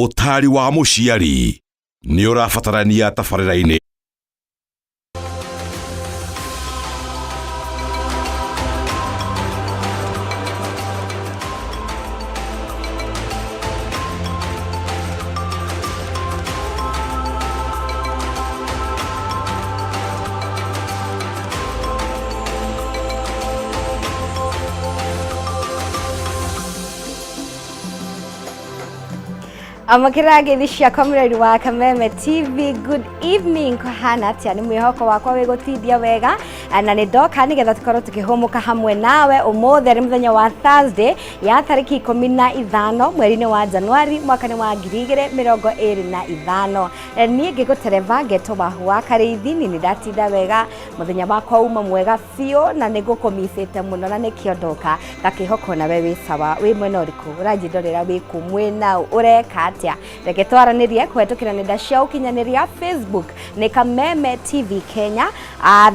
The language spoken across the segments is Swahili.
Ũtari wa mũciari nĩ ũrabatarania tabarĩra-inĩ. Amakirage cia comrade wa Kameme TV, good evening kohana atia ni mwihoko wakwa wigutithia wega na ni ndoka nigetha tukorwo tukihumuka hamwe nawe umothe ari muthenya wa Thursday ya tariki 15 mweri-ini wa Januari mwaka-ini wa 2025 nie ngigutereva ngetoba wa karithi ni ndatinda wega muthenya wakwa uma mwega fio na nigukomisite muno na nikiondoka ngakihoko na we wi sawa wi mwena uriku urajindorera wi kumwena ureka reke twaranirie kwetukira nenda cia ukinyaniria Facebook ni Kameme TV Kenya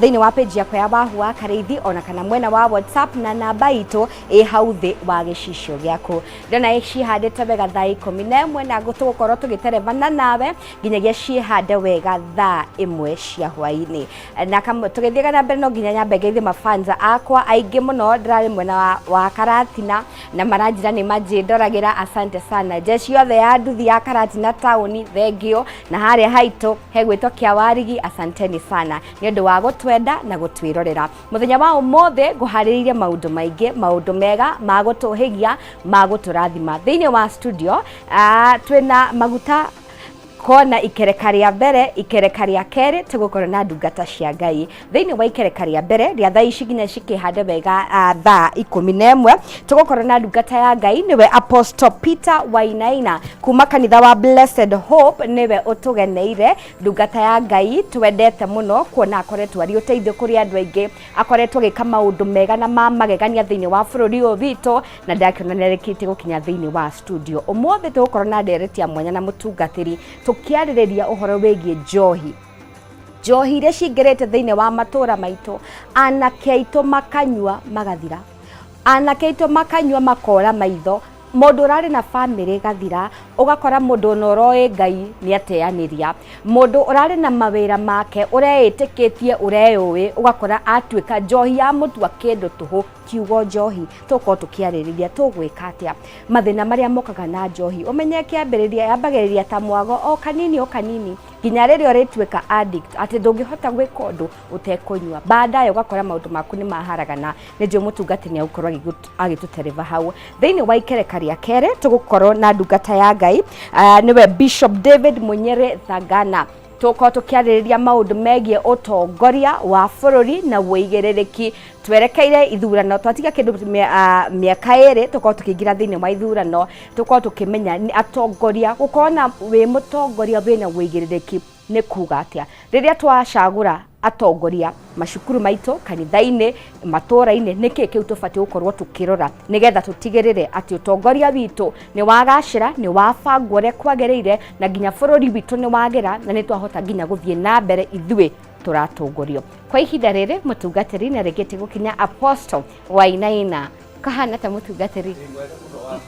thiini wa page yakwa ya Bahu wa Karithi ona kana mwena wa WhatsApp na namba itu hau thi wa gicicio giaku ndona cihandite wega thaa 11 na gutukorwo tugiterevana nawe nginyagia cihande wega thaa 1 cia hwaini na kama tugithiga na mbere no nginya nyambe ngeithi mafanza akwa aingi muno ndirari mwena wa Karatina na maranjira ni majindoragira asante sana jeshi yothe ya nduthi ya Karatina tauni thengio na haria haito hegwitwo kia warigi asanteni sana ni undu wa gutwenda na gutwirorera muthenya wa umothe nguhariririe maundu maingi maundu mega magutuhigia maguturathima thiini wa studio twina maguta kona ikereka ria mbere ikereka ria keri tugukorwo na ndungata cia Ngai thiini wa ikereka ria mbere ria thaa ici nginya cikihande wega thaa 11 tugukorwo na ndungata ya Ngai niwe Apostle Peter Wainaina kuma kanitha wa Blessed Hope niwe utugeneire ndungata ya Ngai twendete muno kuona akoretwo ari uteithio kuri andu aingi akoretwo gika maundu mega na magegania thiini wa bururi uyu witu na ndakiona nerekite gukinya thiini wa studio umothe tugukorwo na ndereti ya mwanya na mutungatiri tukiaririria uhoro wigie njohi iria cingirite thiini wa matura maitu anake aitu makanyua magathira anake aitu makanyua makora maitho mundu urari na family gathira ugakora mundu noroi Ngai ni ateaniria mundu urari na mawira make ureitikitie ureyuwi ugakora atwika njohi ya mutua kindu tuhu kiugo njohi tuko tukiaririria tugwika atia mathina maria mokaga na njohi umenye kiambiriria yambagiriria ta mwago o kanini ginya riri uritwika addict ati ndungihota gwika undu utekunywa baadaye ugakora maundu maku ni maharagana ni ndio mutungatini aukorwo agitutereva hau thiini wa ikereka ria kere tugukorwo na ndungata ya Ngai niwe Bishop David Munyere Thagana tuko tukiaririria maundu megie utongoria wa bururi na wigiririki twerekeire ithurano twatiga kindu miaka iri tuko tukigira thiini wa ithurano tuko tukimenya ni atongoria gukona wi mutongoria wina wigiririki ni kuga atia riria twacagura atongoria mashukuru maitu kanitha-ini matura-ini niki kiu tufati gukorwo tukirora nigetha tutigirire ati utongoria witu ni wagacira ni wabangwo re kwagereire na nginya bururi witu ni wagira na ni twahota nginya guthie na mbere ithui turatongorio kwa ihinda riri mutungatiri na regete gukinya Apostle Wainaina kahana ta mutungatiri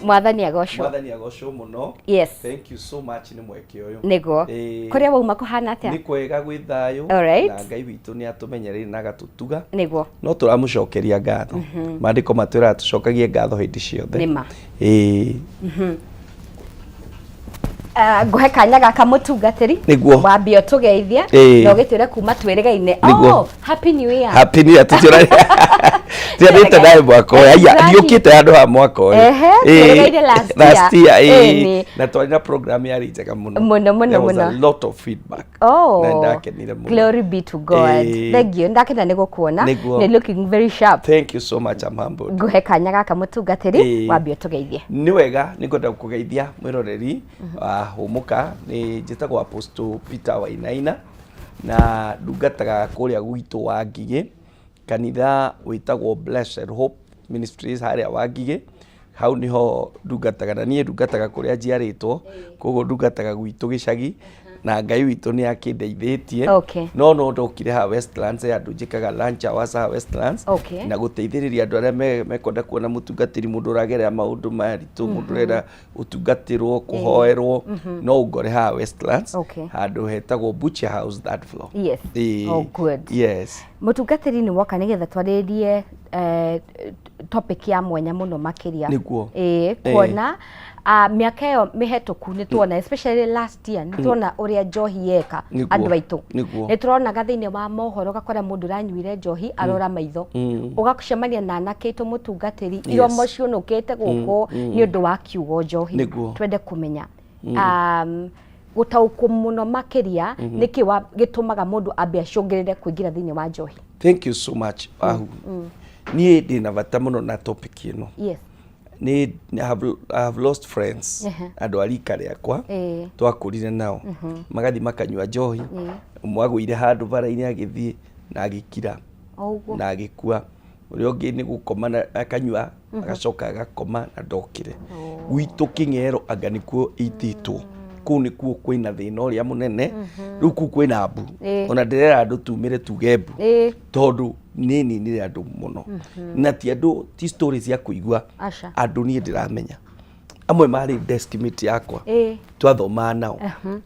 mwathani agocwo muno yes thank you so much ni mweke uyu nego kuria wauma kuhana atia ni kwega gwi thayo na Ngai witu ni atumenyerere na gatutuga nego no turamucokeria ngatho mandiko matwira tucokagie ngatho hindi ciothe nima nguhe kanya gaka mutungatiri wambia tugeithia no gitwire kuma twirigaine happy new year tutira tia nae mwako ya ndiukite andu ha mwako last year na twina program ya rijega muno a lot of feedback na ndakenire muno glory be to God thank you ndakena ni gukuona ni looking very sharp thank you so much I'm humbled nguhe kanya gaka mutungatiri wambia tugeithia ni wega ni ngwenda kugeithia mwiroreri humuka ni njitagwo Apostle Peter Wainaina na ndungataga kuria gwitu wa Ngigĩ kanitha witagwo Blessed Hope Ministries haria wa Ngigĩ hau niho ndungataga na nie ndungataga kuria njiaritwo koguo ndungataga gwitu gicagi na Ngai witũ nĩ akĩndeithĩtie. Okay. No ndokire ha Westlands andũ njĩkaga lunch hours ha Westlands. Okay. Na gũteithĩrĩria andũ arĩa mekwenda kuona mũtungatĩri, mũndũ ũragerera maũndũ maritũ, mũndũ ũrenda ũtungatĩrwo, kũhoerwo, no ũngore ha Westlands. Okay. Handũ hetagwo Butcher House that floor. Yes. Oh, good. Yes. Mũtungatĩri nĩ woka nĩgetha twarĩrie topic ya mwanya mũno makĩria. Nĩguo. Kuona miaka ĩyo mĩhetũku nĩ tuona especially last year nĩ tuona ũrĩa njohi yeka andũ aitũ. Nĩ turonaga thĩinĩ wa mohoro gakora mũndũ ranyuire njohi arora maitho. Ũgacemania na anake aitũ mũtungatĩri iromo ciũnũkĩte gũkũ nĩ ũndũ wa kiugo njohi. Twende kũmenya gũtaũkwo mũno makĩria nĩkĩ gĩtũmaga mũndũ ambe acũngĩrĩre kũingĩra thĩinĩ wa njohi. Thank you so much. Niĩ ndĩna bata mũno na topic ĩno. Yes. I have lost friends. Andũ a rika rĩakwa twakũrire nao magathi makanyua njohi, mwagũire handũ bara-inĩ agĩthiĩ na agĩkira na agĩkua, ũrĩa ũngĩ nĩ gũkoma akanyua agacoka agakoma na ndokire. Gwitũ Kĩng'ero anga nĩkuo ĩitĩtwo, kũu nĩkuo kwĩna thĩna ũrĩa mũnene, rĩu kũu kwĩna mbu, ona ndĩrera andũ tumĩre tuge mbu tondũ nĩ ninire andũ mũno, na ti andũ ti story cia kũigua, andũ niĩ ndĩramenya amwe marĩ deskmate yakwa twathomaga nao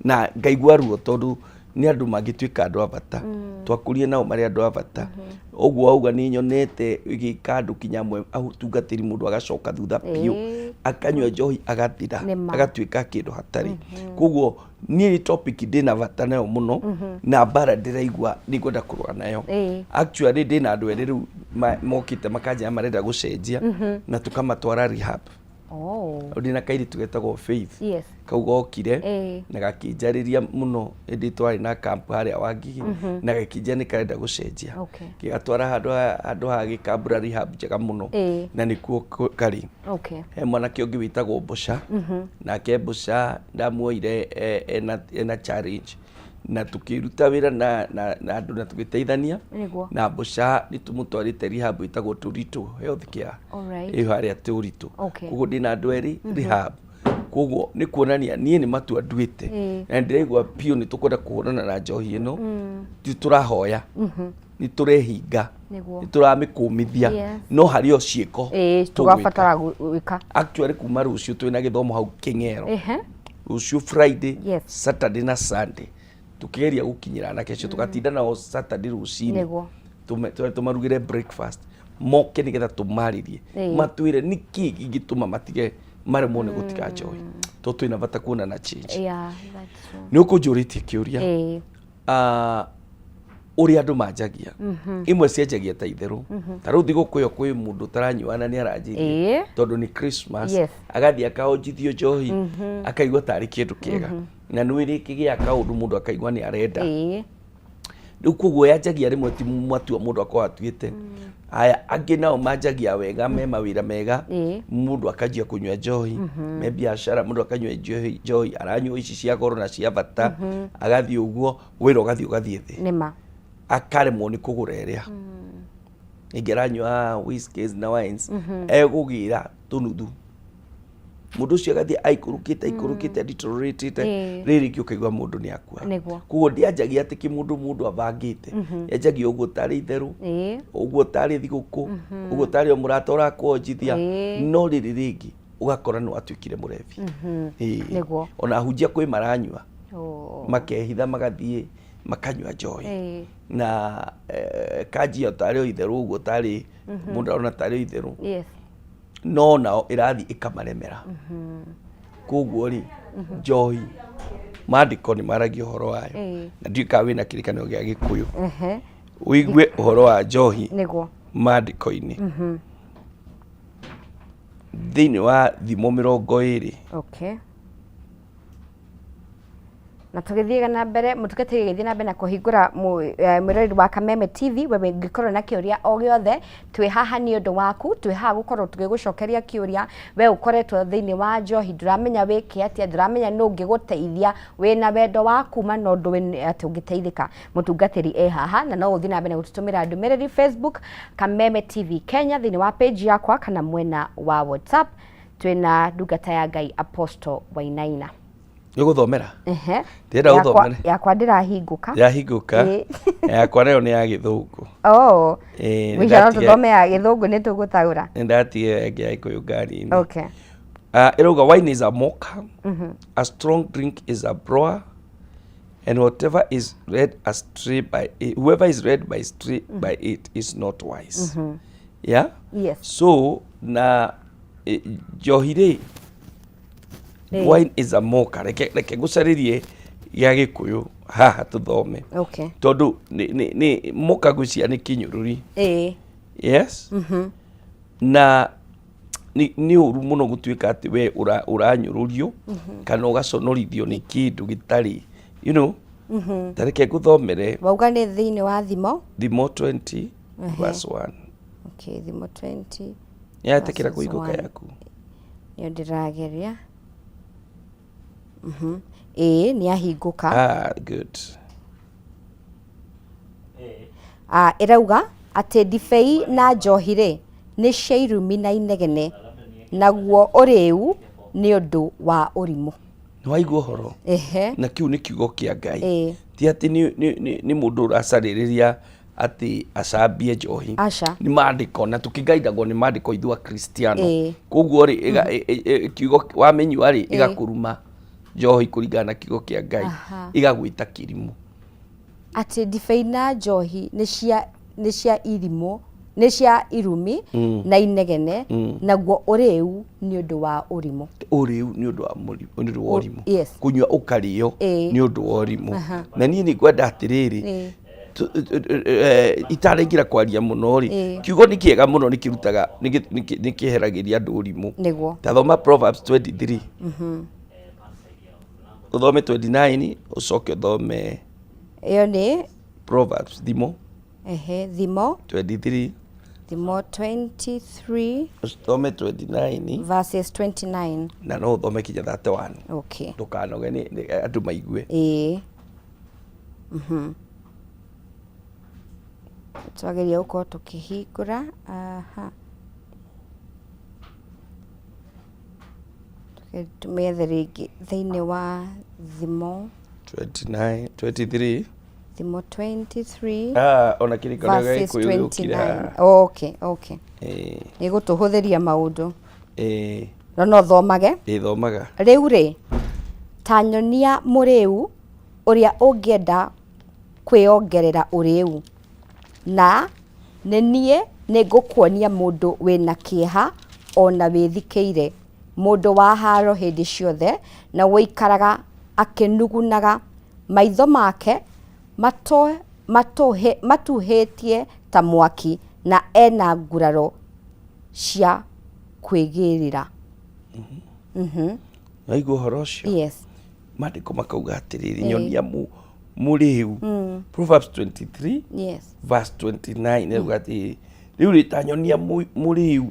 na ngaigua ruo tondũ nĩ andũ mangĩtuĩka andũ a bata, twakũrire nao marĩ andũ a bata. Ũguo auga nĩ nyonete gĩka andũ kinya amwe atungatĩri mũndũ agacoka thutha biũ akanyua njohi agathira agatuĩka kĩndũ hatarĩ. Koguo niĩ topic ndĩna bata nayo mũno na bara ndĩraigua nĩ ngwenda kũrũa nayo. Actually ndĩna andũ erĩ rĩu mokĩte makanjĩra marenda gũcenjia na tũkamatwara rehab. Ndĩna kairĩtu getagwo Faith. Kau gokire na gakĩnjarĩria mũno ĩndĩ twarĩ na camp harĩa Wangigi na gakĩnja nĩ karenda gũcenjia. Gĩgatwara handũ ha gĩkambura rehab njega mũno na nĩkuo karĩ. He mwanake ũngĩ wĩtagwo Mbũca, nake Mbũca ndamuoire ena challenge na tukiruta wĩra na andũ na tũgĩteithania na Mbũca nĩ tũmũtwarĩte rehab ĩtagwo Tũritũ Health Care ĩyo harĩa Tũritũ. Koguo ndĩna andũ erĩ rehab. Koguo nĩ kuonania niĩ nĩ matua nduĩte na ndĩraigua piũ nĩ tũkwenda kũhũrana na njohi ĩno, ti tũrahoya, nĩ tũrehinga, nĩ tũramĩkũmithia, no harĩ o ciĩko tũgabatara gwĩka. Actually kuma rũciũ twĩna gĩthomo hau Kĩng'ero, rũciũ Friday, Saturday na Sunday tukigeria gukinyira na kesho tugatinda nao Saturday rucinĩ tumarugire breakfast moke nigetha tumaririe matwire niki ingituma matige maremwo nĩ gũtiga njohi to twina bata kuona na change. Nĩ ũkũnjũrĩtie kĩũria ũrĩa andũ manjagia, imwe cianjagia ta itherũ, ta rĩu thigũkũ ĩyo kwĩ mũndũ ũtaranyuana nĩ aranjĩria tondũ nĩ Christmas, agathiĩ akahonjithio njohi akaigua tarĩ kĩndũ kĩega na nĩ rĩkĩgĩa kaũndũ mũndũ akaigua nĩ arenda. Rĩu koguo yanjagia rĩmwe ti matua mũndũ akorwo atuĩte. Aya angĩ nao manjagia wega me mawĩra mega, mũndũ akanjia kũnyua njohi, me biacara mũndũ akanyua njohi, aranyua ici cia goro na cia bata, agathiĩ ũguo wĩra ũgathiĩ thĩ, akaremwo nĩ kũgũra ĩrĩa ingĩranyua whiskeys na wines egũgĩra tũnuthu. Mũndũ ũcio agathiĩ aikũrũkĩte deteriorated, rĩrĩ ũkaigua mũndũ nĩ akua. Koguo ndĩanjagia atĩ kĩmũndũ abangĩte, yanjagia ũguo tarĩ itherũ, ũguo tarĩ thigũkũ, ũguo tarĩ o mũrata ũrakũhonjithia, no rĩrĩ rĩngĩ ũgakora nĩ watuĩkire mũrebi. Ona ahunjia kwĩ maranyua makehitha magathiĩ makanyua njohi na kanjia tarĩ o itherũ ũguo tarĩ mũndũ arona tarĩ itherũ, no nao ĩrathi ĩkamaremera. Koguo rĩ njohi maandĩko nĩ maragia ũhoro wayo na ndiũĩ kana wĩna kĩrĩkanĩro gĩa Gĩkũyũ ũigue ũhoro wa njohi maandĩko-inĩ thĩinĩ wa Thimo 20. Na tũgĩthiĩ na mbere mũtungatĩri gĩthiĩ na mbere na kũhingũra mwĩroreri wa Kameme TV, wewe ngĩkorwo na kĩũria o gĩothe twĩ haha nĩ ũndũ waku, twĩ haha gũkorwo tũgĩgũcokeria kĩũria. We ũkoretwo thĩinĩ wa njohi, ndũramenya wĩke atĩa, ndũramenya nũ ũngĩgũteithia, wĩna wendo wa kuma na ũndũ atĩ ũngĩteithĩka, mũtungatĩri haha na no ũthiĩ na mbere gũtũtũmĩra ndũmĩrĩri Facebook Kameme TV Kenya thĩinĩ wa page yakwa kana mwena wa WhatsApp twĩna ndungata ya Ngai Apostle Wainaina. Nĩũgũthomera? Ehe. Ndĩrenda ũthomere. Yakwa ndĩrahingũka. Yahingũka. Yakwa nayo nĩ ya Gĩthũngũ. Oh. Mwisho no tuthome ya Gĩthũngũ nĩtũgũtaũra. Nĩndatigire ya Gĩkũyũ ngari-inĩ. Okay. Ĩrauga wine is a mocker, a strong drink is a brewer, and whoever is led astray by it is not wise. Yeah? Yes. So na njohi-rĩ, wine is a mocker. Reke ngũcarĩrie gĩa Gĩkũyũ haha tũthome. Okay. Tondũ nĩ mocker ngwĩciria nĩ kĩnyũrũri. Yes? Na nĩ ũru mũno gũtuĩka atĩ we ũranyũrũrio kana ũgaconorithio nĩ kĩndũ gĩtarĩ, you know. Ta reke ngũthomere. Wauga nĩ thĩinĩ wa Thimo? Thimo 20 verse 1. Okay, Thimo 20. Nĩyetĩkĩra kũhingũka yaku? Nĩyo ndĩrageria. Nĩyahingũka. Good. Ĩrauga atĩ ndibei na njohi-rĩ nĩ cia irumi na inegene, naguo ũrĩu nĩ ũndũ wa ũrimũ. Nĩwaigua ũhoro? Na kĩu nĩ kiugo kĩa Ngai. Ti atĩ nĩ mũndũ ũracarĩrĩria atĩ acambie njohi. Nĩ maandĩko, na tũkĩgaithagwo nĩ maandĩko ithuĩ Akristiano. Koguo-rĩ kiugo wamĩnyua-rĩ ĩgakũruma njohi kũringana na kiugo kĩa Ngai, ĩgagwĩta kĩrimũ. Atĩ ndibei na njohi nĩ cia irimũ, nĩ cia irumi na inegene, naguo ũrĩu nĩ ũndũ wa ũrimũ. Ũrĩu nĩ ũndũ wa ũrimũ. Kũnyua ũkarĩo nĩ ũndũ wa ũrimũ. Na niĩ nĩngwenda atĩrĩrĩ, itaraingĩra kwaria mũno-rĩ, kiugo nĩ kĩega mũno, nĩkĩrutaga, nĩkĩeheragĩria andũ ũrimũ. Ta thoma Proverbs 23. Ũthome 29, ũcoke ũthome ĩyo nĩ Proverbs, Thimo. Thimo 23. Thimo 23. Thome 29. Verses 29. Na no thome kinya 31. Okay. Ndũkanoge nĩ andũ maigue. Twageria gũkorwo tũkĩhingũra. Tũmethe rĩngĩ thĩinĩ wa Thimo 29, 23. Thimo 23. Ona kĩrĩkanĩro gĩa Gĩkũyũ gĩũkire haha. Okay. Nĩgũtũhũthĩria maũndũ. No thomage. Thomaga. Rĩu-rĩ, ta nyonia mũrĩu ũrĩa ũngĩenda kwĩongerera ũrĩu, na nĩ niĩ nĩngũkuonia mũndũ wĩna kĩeha ona wĩthikĩire, mũndũ wa haro hĩndĩ ciothe, na wũikaraga akĩnugunaga, maitho make matuhĩtie ta mwaki, na ena nguraro cia kwĩgĩrĩra. Waigua ũhoro ũcio? Yes. Maandĩko makauga atĩrĩrĩ, nyonia mũrĩu. Proverbs 23 verse 29 nĩuga atĩrĩrĩ, rĩu ta nyonia mũrĩu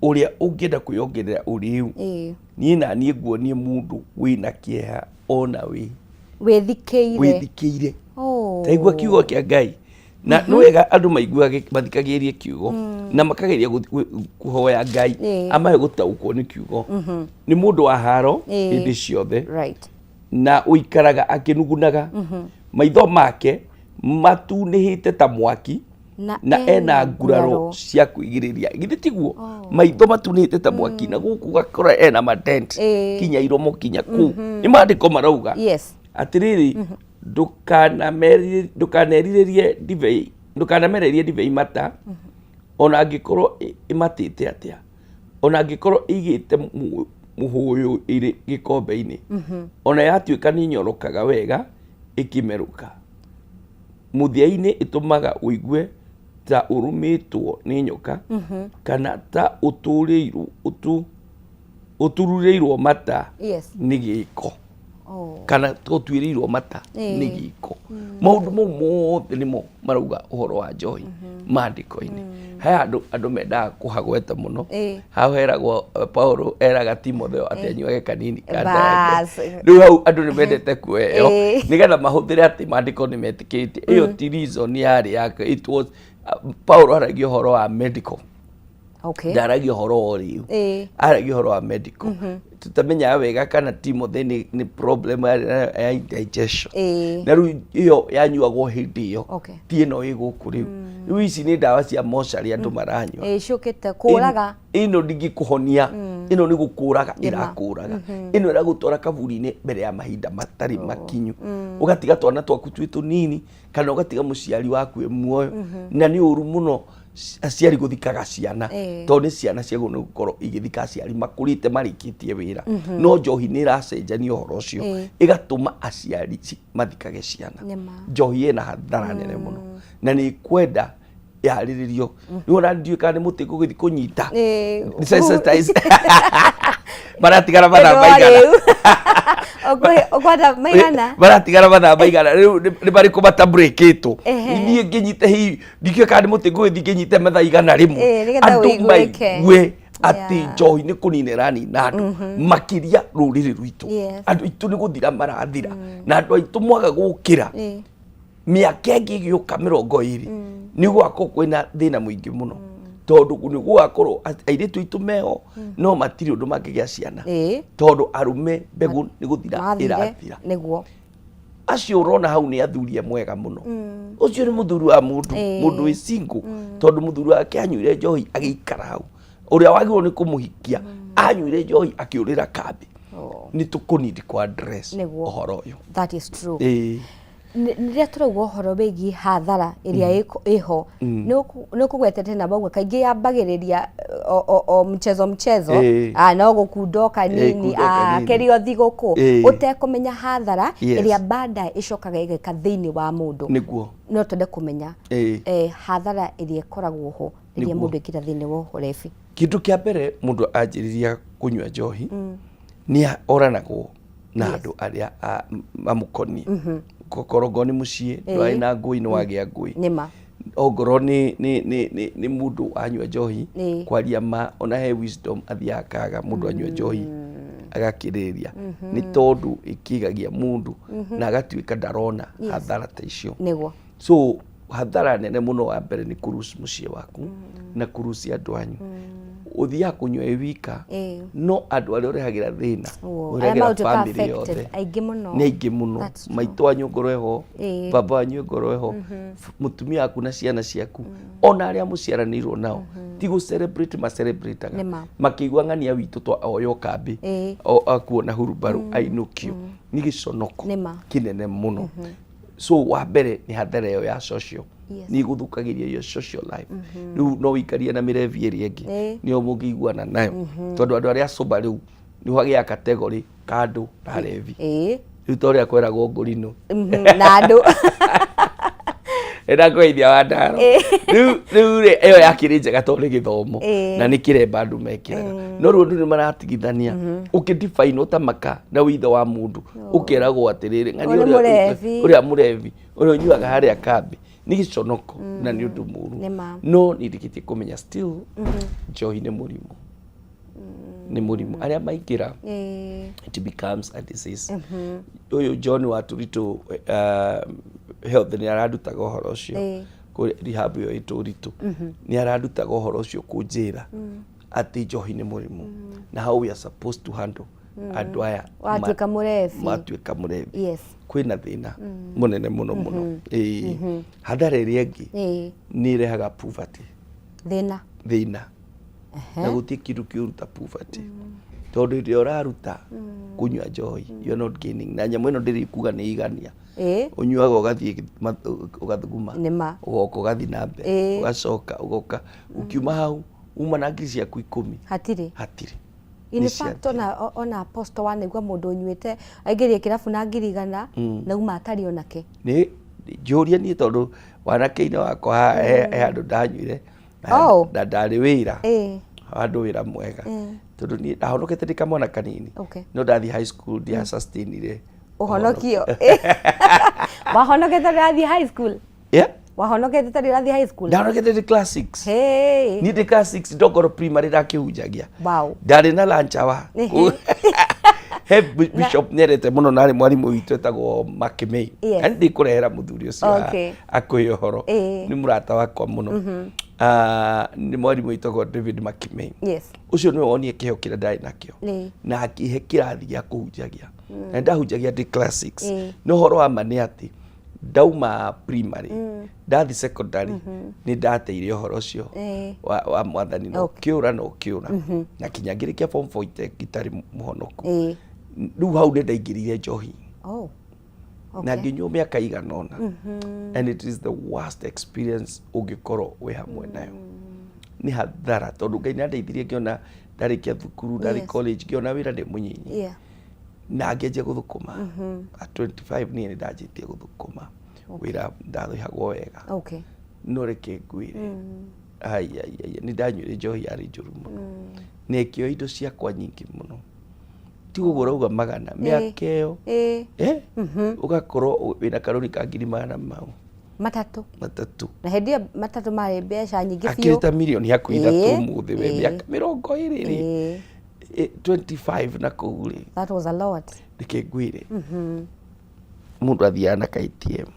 ũrĩa ũngĩenda kwĩongerera ũrĩu, niĩ na niĩ nguonie mũndũ wĩna kĩeha ona wĩthikĩire. Ta igua kiugo kĩa Ngai. Na nĩ wega andũ mathikagĩrĩrie kiugo na makageria kũhoya Ngai amahe gũtaũkwo nĩ kiugo. Nĩ mũndũ wa haro hĩndĩ ciothe, na ũikaraga akĩnugunaga, maitho make matunĩhĩte ta mwaki, na ena nguraro cia kwĩgirĩrĩria. Githĩ tiguo? Maitho matunĩhĩte ta mwaki, na gũkũ gakora ena madent kinya iromo kinya kũu. Nĩ maandĩko marauga atĩrĩrĩ, ndũkanererie ndibei mata, ona angĩkorwo ĩmatĩte atĩa, ona angĩkorwo ĩigĩte mũhũyũ ĩrĩ gĩkombe-inĩ, ona yatuĩka nĩ nyorokaga wega ĩkĩmerũka, mũthia-inĩ ĩtũmaga ũigue ta ũrũmĩtwo nĩ nyoka, kana ta ũtururĩirwo mata nĩ gĩko, kana ũtuĩrĩirwo mata nĩ gĩko. Maũndũ mau mothe nĩmo marauga ũhoro wa njohi maandĩko-inĩ. He andũ mendaga kũhagweta mũno. Hau heragwo Paulo eraga Timotheo atĩ anyuage kanini kanda. Rĩu hau andũ nĩ mendete kuoyo nĩgetha mahũthĩre atĩ maandĩko nĩ metĩkĩtie. Ĩyo ti reason yarĩ yake. It was Paulo aragia ũhoro wa medical. Ndaragia ũhoro wa ũrĩu, aragia ũhoro wa medical. tutamenya wega kana Timothy ni problem ya indigestion na riu iyo yanyuagwo hindi iyo ti ino iguku riu ici ni ndawa cia mochari andu maranywa cukite kuraga ino ndingikuhonia ino ni gukuraga irakuraga ino ira gutwara kaburi-ini mbere ya mahinda matari makinyu ugatiga twana twaku twi tunini kana ugatiga muciari waku muoyo na ni uru muno aciari guthikaga ciana to ni ciana ciago ni gukorwo igithika aciari makurite marikitie wira no njohi ni iracenjania uhoro ucio igatuma aciari mathikage ciana njohi ina hathara nene muno na ni kwenda yariririo ni ona ndiuka ni muti gugithi kunyita sensitize maratigara mathamba igana okwenda maigana maratigara mathamba igana ni bari kubata break itu ni nginyite hi ndikio kandi muti gugithi nginyite mathaa igana rimwe andu maigue ati njohi ni kuninira nina andu makiria ruriri rwitu andu itu ni guthira marathira na andu aitu mwaga gukira miaka ingi giuka 20 ni gwako kwina thina muingi muno tondu ni gwakorwo airitu itu meo no matiri undu mangigia ciana tondu arume mbegu ni guthira irathira niguo acio urona hau ni athuria mwega muno ucio ni muthuri wa mundu wi single tondu muthuri wake anyuire njohi agiikara hau uria wagirwo ni kumuhikia anyuire njohi akiurira kambi ni tukunidi kwa address uhoro uyu that is true niria turauga uhoro wigi hathara iria iho ni kugwetete na bagwa kaingi yambagiriria o mchezo no gukundoka nini kerio thiguku utekumenya hathara iria bada icokaga igeka thiini wa mundu niguo no twende kumenya hathara iria ikoragwo ho iria mundu ikira thiini wa urebi kindu kia mbere mundu anjiriria kunywa njohi ni oranagwo na andu aria mamukoni kokorogo ni mucie ndwai na ngui ni wagia ngui nima ogoro ni mundu anywa njohi kwaria ma ona he wisdom athiakaga mundu anywa njohi agakiriria ni tondu ikigagia mundu na agatuika ndarona hathara ta icio niguo so hathara nene muno wa mbere ni kurusi mucie waku na kurusi andu anyu uthia kunywa wika no andu aria urehagira thina urehagira family yothe ni aingi muno maitu anyu ngoroeho baba anyu ngoroeho mutumia aku na ciana ciaku ona aria muciaranirwo nao ti gu celebrate ma celebrate makigwa ngania witu twa oyo kambi akuona hurubaru ainukio ni giconoko kinene muno so wa mbere ni hathara yo ya social ni guthukagiria yo social life riu no wikaria na mirevi iri ingi ni omugiguana nayo tondu andu aria soba riu ni wagia category kando na revi riu toria kweragwo ngurino na andu enda kweithia wa ndaro riu iyo yakiri njega tondu githomo na ni kiremba andu mekiraga no riu andu ni maratigithania ukidefine utamaka na witho wa mundu ukiragwo atiriri ngani uria murevi uria nyuaga haria kambi ni giconoko na ni undu muru no ni ndikitie kumenya still njohi ni murimu ni murimu aria maikira it becomes a disease uyu John wa Turito health ni aradutaga uhoro ucio ku rehab yo ituritu ni aradutaga uhoro ucio kunjira ati njohi ni murimu na how we are supposed to handle andu aya matuika murevi yes kwina thina munene muno muno hathara iria ingi ni rehaga poverty thina na gutie kindu kiuruta poverty tondu iria uraruta kunywa njohi you are not gaining na nyamu ino ndiri kuga ni igania unyuaga ugathie ugathuguma ugoka ugathi na mbere ugacoka ugoka ukiuma hau uma na ngiri ciaku 10 hatiri in fact ona apostle wanegwa mundu nyuite aigerie kirabu na ngirigana na uma atari onake ni njuria ni tondu wanake-ini wakwa he andu ndanyuire na ndari wira andu wira mwega tondu ni ndahonokete ndi kamwana kanini no ndathi high school ndia sustainire uhonokio wahonokete ndathi high school wahonokete tari rathi high school ndarokete ndi class 6 ni ndi class 6 ndokoro primary ndakihunjagia ndari na lunch hour he bishop nĩerete mũno narĩ mwarimu witũ etagwo Makimei. Ndi kũrehera mũthuri ũcio akwĩ ũhoro. Nĩ mũrata wakwa mũno. Nĩ mwarimu witagwo David Makimei. Ũcio nĩwe wonie kĩheo kĩrĩa ndarĩ nakĩo. Na akĩhe kĩrathi gĩa kũhunjagia. Na ndahunjagia ndĩ class 6. No ũhoro wa ma nĩ atĩ ndauma primary ndathi secondary ni ndateire ũhoro ũcio wa mwathani no kiura na kinya ngĩrĩkia form 4 gitarĩ mũhonoku rĩu hau nĩ ndaingĩrire njohi na nginyua mĩaka igana ũna and it is the worst experience ũngĩkorwo wĩ hamwe nayo nĩ hathara tondũ Ngai nĩandeithirie ngĩona ndarĩkia thukuru ndarĩ college ngĩona wĩra ndĩ mũnyinyi na ngĩanjia gũthũkũma at 25 niĩ nĩndanjĩtie gũthũkũma wĩra ndarĩhagwo wega no reke ngwĩre nĩndanyuire njohi yarĩ njũru mũno nekĩo indo ciakwa nyingĩ mũno ti ũguo rauga magana mĩaka ĩyo ũgakorwo wĩna karũni ka ngiri magana mau matatũ na hĩndĩ ĩyo matatũ marĩ mbeca nyingĩ biũ akĩrĩta mirioni hakuhĩ ithatũ ũmũthĩ we mĩaka 20 25 na kũu rĩ that was a lot reke ngwĩre mũndũ athiaga na ka ATM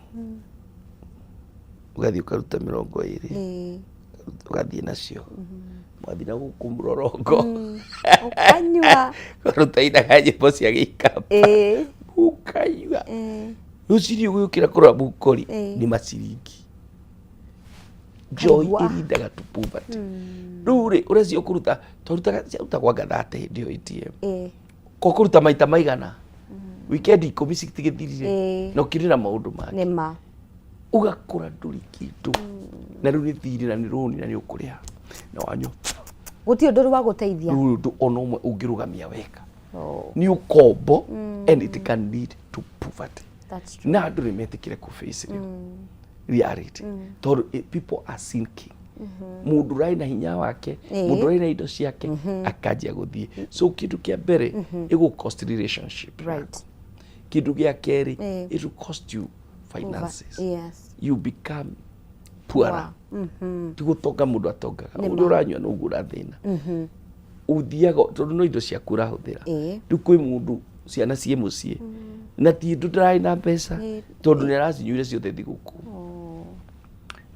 ũgathiĩ ũkaruta 20 ũgathiĩ nacio mwathi na gũkũ mũrorongo ũkanyua ũkaruta inaga nyĩmbo cia Gĩikamba ũkanyua rũciinĩ ũgĩũkĩra kũrora bukori nĩ maciringi njohi ĩrindaga tũpubati rĩu rĩ ũreci ũkũruta tũrutaga gwa gathate hĩndĩ ĩyo ATM ko kũruta maita maigana weekend 10 citigĩthirire na ũkĩrĩ na maũndũ mangĩ nĩma ũgakũra ndũrĩ kĩndũ na rĩu nĩ thirĩ na nĩ rũni na nĩ ũkũrĩha na wanyo gũtirĩ ũndũ wa gũteithia ũndũ ona ũmwe ũngĩrũgamia weka nĩ ũkombo and it can lead to poverty na andũ nĩ metĩkire kũ face reality tondũ people are sinking mũndũ ũrarĩ na hinya wake mũndũ ũrarĩ na indo ciake akanjia gũthiĩ so kĩndũ kĩa mbere ĩgũ cost relationship kĩndũ gĩa kerĩ it will cost you finances you become poorer ti gũtonga mũndũ atongaga ũrĩa ũranyua no ũguo ũrathĩna ũthiaga tondũ no indo ciaku ũrahũthĩra rĩu kwĩ mũndũ ciana ciĩ mũciĩ na ti ndũ ndararĩ na mbeca tondũ nĩ aracinyuire ciothe thigũkũ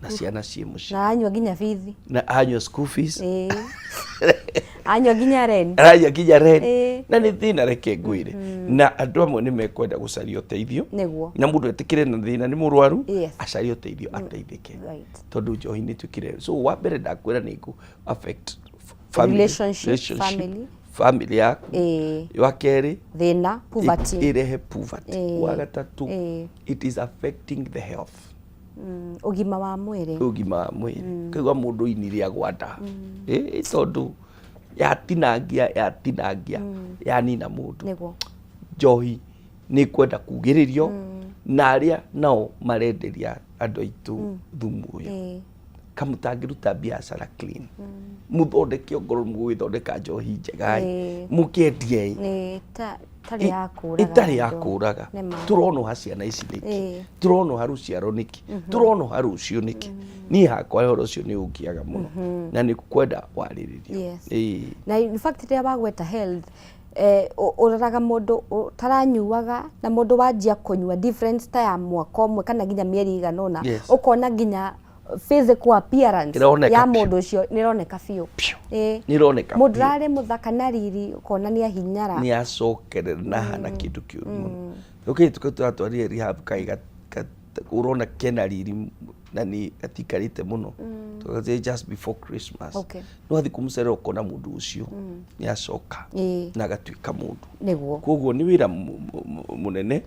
na ciana ciĩ mũciĩ na anyua nginya bithi na anyua school fees anyua nginya rent na nĩ thĩna reke ngwĩre na andũ amwe nĩ mekwenda gũcaria ũteithio na mũndũ etĩkĩre na thĩna nĩ mũrwaru acarie ũteithio ateithĩke tondũ njohi nĩ twĩkire so wa mbere ndakwĩra nĩ ĩkũ affect family yaku wa kerĩ thĩna poverty irehe poverty wa gatatũ it is affecting the health ũgima wa mwĩrĩ kaigua mũndũ inire agwanda tondũ yatinangia yanina mũndũ njohi nĩ kwenda kugĩrĩrio na arĩa nao marenderia andũ aitũ thumu ũyũ kamũtangĩruta biacara clean mũthondeke ongorwo mũgwĩthondeka njohi njega mũkĩendie itarĩ ya kũraga tũrono ha ciana ici nĩkĩ tũrono ha rũciaro nĩkĩ tũrono ha rũciũ nĩkĩ niĩ hakwa ũhoro ũcio nĩ ũngiaga mũno na nĩ kwenda warĩrĩrio na in fact rĩrĩa wagweta health ũraraga mũndũ ũtaranyuaga na mũndũ wanjia kũnyua difference ta ya mwaka ũmwe kana nginya mĩeri igana ũna ũkona nginya physical appearance ya mũndũ ũcio nĩroneka biũ mũndũ rarĩ mũthaka na riri ũkona nĩ ahinyara nĩ acokerera na hana kĩndũ kĩũru mũno okay tũratwarire rehab kai urona kena riri na nĩ atikarĩte mũno tũgathiĩ just before Christmas no athi kũmũcerera ũkona mũndũ ũcio nĩ acoka na agatuĩka mũndũ koguo nĩ wĩra mũnene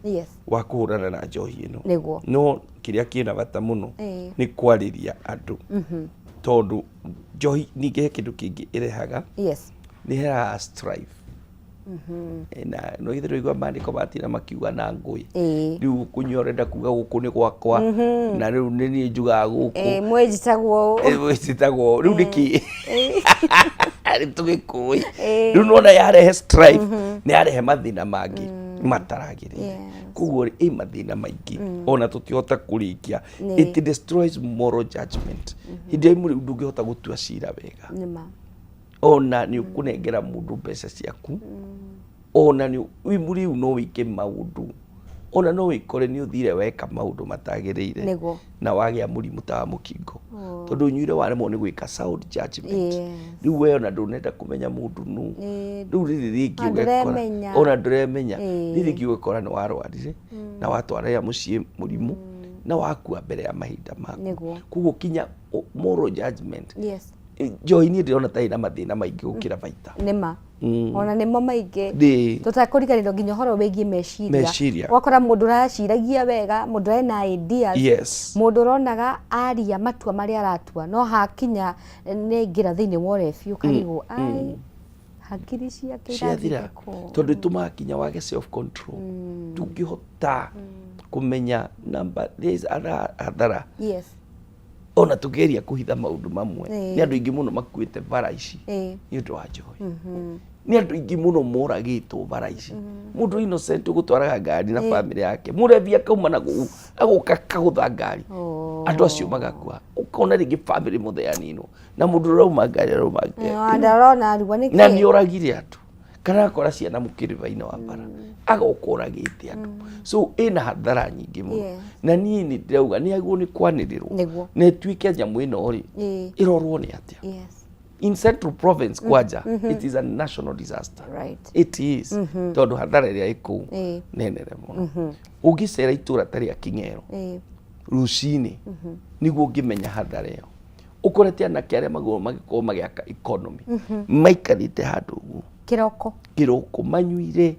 wa kũhũrana na njohi ĩno no kĩrĩa kĩna bata mũno nĩ kwarĩria andũ tondũ njohi ningĩ he kĩndũ kĩngĩ ĩrehaga nĩ heaga strife na no ithe rĩgwa mandĩko matina makiuga na ngũĩ rĩu kũnyua ũrenda kuga gũkũ nĩ gwakwa na rĩu nĩ niĩ njugaga gũkũ mwĩjitagwo rĩu nĩkĩ tũgĩkũĩ rĩu nona yarehe strife nĩ yarehe mathĩna mangĩ mataragĩrĩire koguo ĩ mathĩna maingĩ ona tũkĩhota kũrĩkia it destroys moral judgment hĩndĩ ĩmwe rĩu ndũngĩhota gũtua cira wega ona nĩ ũkũnengera mũndũ mbeca ciaku ona ni wimuri no wike maundu ona no wikore ni uthire weka maundu matagirire na wagĩa mũrimũ ta wa mũkingo tondu nyuire waremwo ni gwika sound judgment riu we ona ndunenda kumenya mundu nu riu ririki ugekora ona nduremenya ririki ugekora ni warwarire na watwarĩra mũciĩ mũrimũ na wakua mbere ya mahinda maku kuguo kinya moral judgment Joy ni ndirona ta ina mathina maingi gukira baita nima ona nimo maingi tutakuriganirwo nginya horo wegi meciria wakora mundu raciragia wega mundu ena ideas mundu ronaga aria matua maria aratua no hakinya ni ngira thiini wore fiu karigo ai hakiri ciake irathira tondu tumakinya wage self control tungihota kumenya number days athara ona tugeria kuhitha maundu mamwe ni andu ingi muno makuite bara ici ni undu wa Joy ni andu ingi muno moragitwo bara ici mundu innocent gutwaraga ngari na family yake murevi akauma na aguka kagutha ngari andu acio magakua ukona ringi family mutheanino na mundu rauma ngari rauma ndarona arigwa niki na ni oragire andu kana akora ciana mukiriva-ini wa bara agokoragite andu so ina hathara nyingi muno na ni ndirauga ni aguo ni kwanirirwo ne twike nyamu ino ri irorwo ni atia in Central Province kwaja it is a national disaster it is tondu hathara iria iku nenere muno ugicera itura tari akingero rucini niguo ngimenya hathara iyo ukorete anake aria magiko magiaka economy maikarite handu uguo kiroko manyuire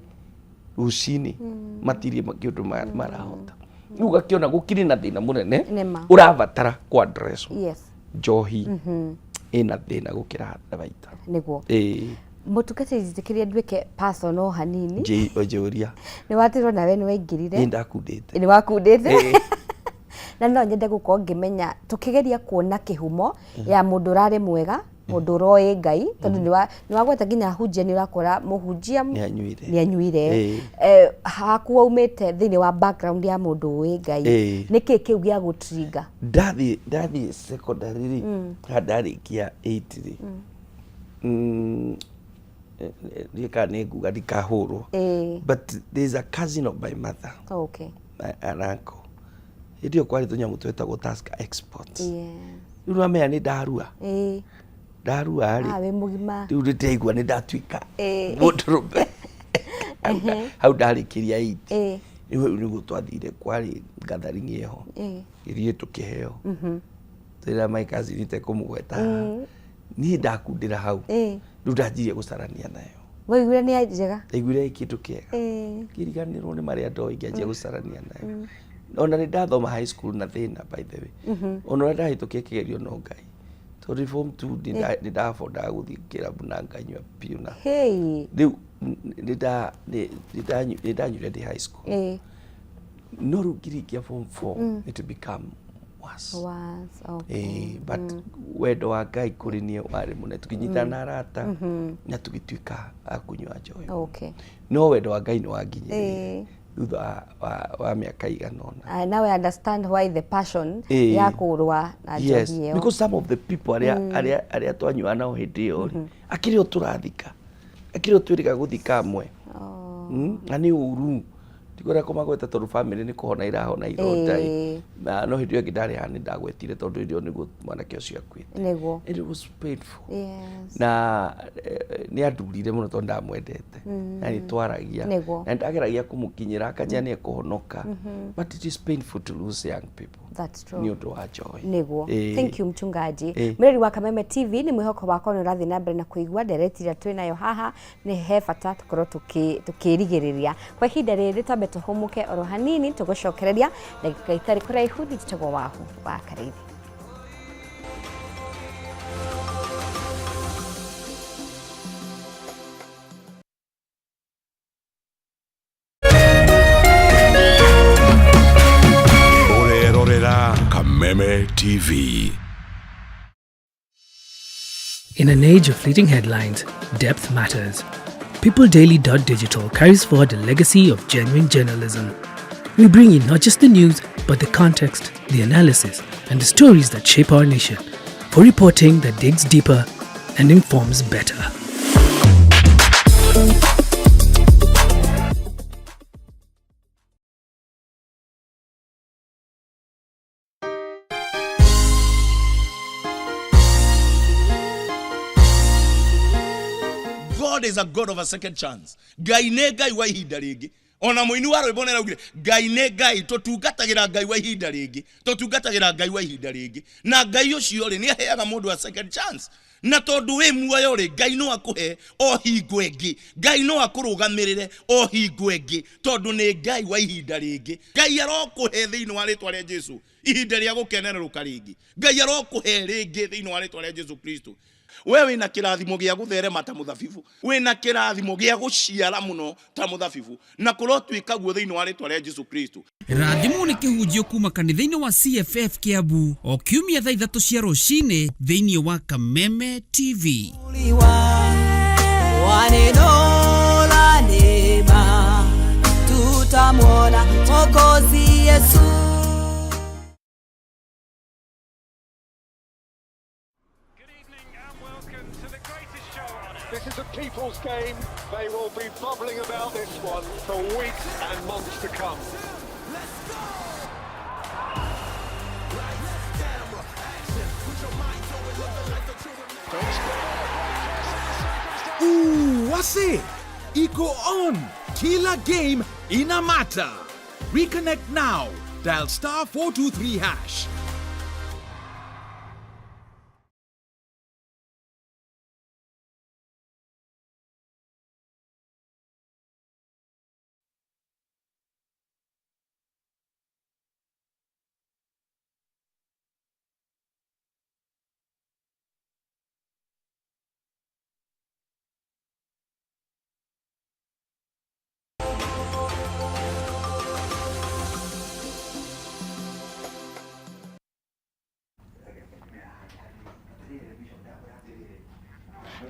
rucini matirie makiundu marahota ugakiona gukiri na thina munene urabatara kwa address Njohi ina thina gukira baita niguo mutukate jikiria ndwike personal hanini ojuria ni watirwo nawe ni waingirire ni wakundite na no nyende gukorwo ngimenya tukigeria kuona kihumo ya mundu rari mwega mundu roe Ngai tondu ni wagweta nginya hunjia ni urakora muhunjia ni anyuire hakuwa umete thini wa background ya mundu we Ngai niki kiu gya gutrigger ndathi secondary handarikia 8 nika nguga ndikahurwo but there's a cousin of my mother an uncle idio kwari tunyamu twetagwo Tusker Export riu amenya ni ndarua ndarua we mugima riu nditeigua ni ndatwika mundurumbe hau ndarikiria 8 niguo twathire kwari gathering yeho irie tukiheo tira my cousin ite kumugweta ni ndakundira hau riu ndanjirie gucarania nayo waigure ni njega ndaigure ikindu kiega kiriganirwo ni maria ndoi ngianjia gucarania nayo ona ni ndathoma high school na thina by the way ona ndahitukia kigerio no Ngai to reform 2 ni ndafonda guthikira buna nganywa piuna riu ni ndanyure di high school no rugirikia form 4 it become worse but wendo wa Ngai kuri nie wari mune tukinyitana arata na tugituika akunywa Joy no wendo wa Ngai ni wanginyire wa miaka iganona now I understand why the passion ya kurwa na Joy hiyo because some of the people aria twanyua nao hindi iyo akirio turathika akirio twirika guthika amwe ani uru tikora koma gweta tondu family ni kuhona irahona ironda na no hindi iyo ngindari hani ndagwetire tondu ndio niguo mwanake ucio akwite niguo it was painful na ni andurire muno tondu ndamwendete na ni twaragia na ndageragia kumukinyira akanya ni kuhonoka but it is painful to lose young people that's true ni undu wa Joy niguo thank you mchungaji mwiri wa Kameme TV ni mwihoko wako ni urathi na mbere na kuigua nderetira twinayo haha ni he bata tukorwo tukirigiriria kwa ihinda riri tambe tuhumuke oro hanini tugucokereria ndagika itari kuraihu nditagwo wahu wa Kareithi Kameme TV. In an age of fleeting headlines, depth matters. PeopleDaily.digital carries forward a legacy of genuine journalism. We bring you not just the news, but the context, the analysis, and the stories that shape our nation. For reporting that digs deeper and informs better. God is a God of a second chance. Ngai nĩ Ngai wa ihinda rĩngĩ. Ona mũini wa rwĩmbo nĩ araugire Ngai nĩ Ngai, tũtungatagĩra Ngai wa ihinda rĩngĩ, tũtungatagĩra Ngai wa ihinda rĩngĩ. Na Ngai ũcio rĩ nĩ aheaga mũndũ a second chance. Na tondu we muoyo rĩ Ngai no akuhe o hingo ĩngĩ. Ngai no akũrũgamĩrĩre o hingo ĩngĩ tondu nĩ Ngai wa ihinda rĩngĩ. Ngai arokũhe thĩinĩ wa rĩtwa rĩa Jesũ ihinda rĩa gũkenerũka rĩngĩ. Ngai arokũhe rĩngĩ thĩinĩ wa rĩtwa rĩa Jesũ Kristo. We wĩna kĩrathimo gĩa gũtherema ta mũthabibũ, wĩna kĩrathimo gĩa gũciara mũno ta mũthabibũ, na kũrotwĩka guo thĩinĩ wa rĩtwa rĩa Jesũ Kristo. Rathimo nĩ kĩhunjio kuma kanitha-inĩ wa CFF Kiambu o kiumia thaa 3 cia rũcinĩ thĩinĩ wa Kameme TV. Wanenola neema tutamwona Mwokozi Yesu. This is a people's game. They will be bubbling about this one for weeks and months to come. Let's go! Wase, iko on. Kila game inamata. Reconnect now. Dial *423#.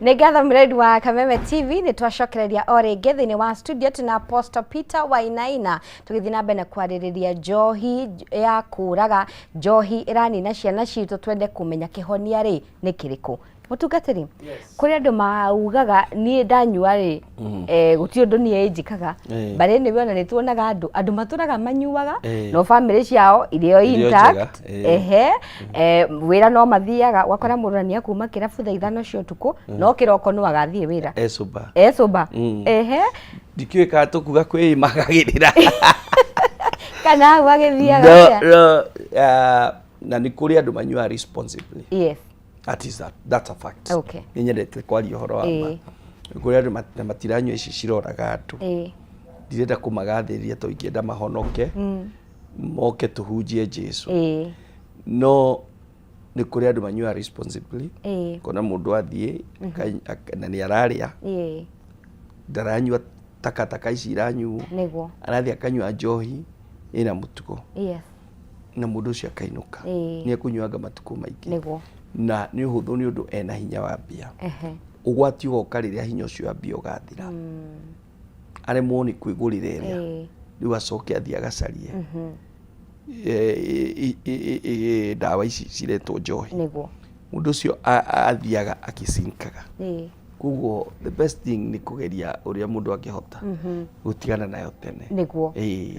Negatha mredu wa Kameme TV ni twacokereria o rĩngĩ thĩinĩ wa studio tuna Apostle Peter Wainaina tũgĩthiĩ na mbere na kwarĩrĩria njohi ya kũraga, njohi iranina ciana citũ, twende kumenya kĩhonia rĩ nĩ kĩrĩkũ. Mũtungatĩri, kũrĩ andũ maugaga niĩ ndanyua rĩ gũtirĩ ũndũ niĩ njikaga, bare nĩ wona nĩ tuonaga andũ matũraga manyuaga no family ciao irio intact, wĩra no mathiaga wakora mũndũ nĩ akuma kĩrabu thaa 5 cia ũtukũ no kĩroko no agathiĩ wĩra ecuba ndikiũĩ kana tũkuga kwĩimagagĩrĩra kana wagĩthiaga na nĩ kũrĩ andũ manyuaga responsibly. Yes. That's a fact. Okay. Ninyendete kwaria ũhoro wa ma. Kũrĩ andũ matiranyua ici ciroraga andũ. Ndirenda kũmagathĩrĩria to ingĩenda mahonoke. Moke tuhunjie Jesũ. No nĩ kũrĩ andũ manyuaga responsibly. Kona mũndũ athiĩ na nĩ ararĩa. Ndaranyua takataka ici iranyuo. Nĩguo. Arathiĩ akanyua njohi ĩna mũtugo. Yes. Na mũndũ ũcio akainũka. Nĩ ekũnyuanga matukũ maingĩ. Nĩguo. Na nĩ ũhũthũ nĩ ũndũ ena hinya wa mbia. Ũgwati ũgoka rĩrĩa hinya ũcio wa mbia ũgathira. Aremwo nĩ kwĩgũrĩra ĩrĩa. Rĩu acoke athiĩ agacarie ndawa ici ciretwo njohi. Nĩguo. Mũndũ ũcio athiaga agĩcinkaga. Koguo the best thing nĩ kũgeria ũrĩa mũndũ angĩhota gũtigana nayo tene. Nĩguo.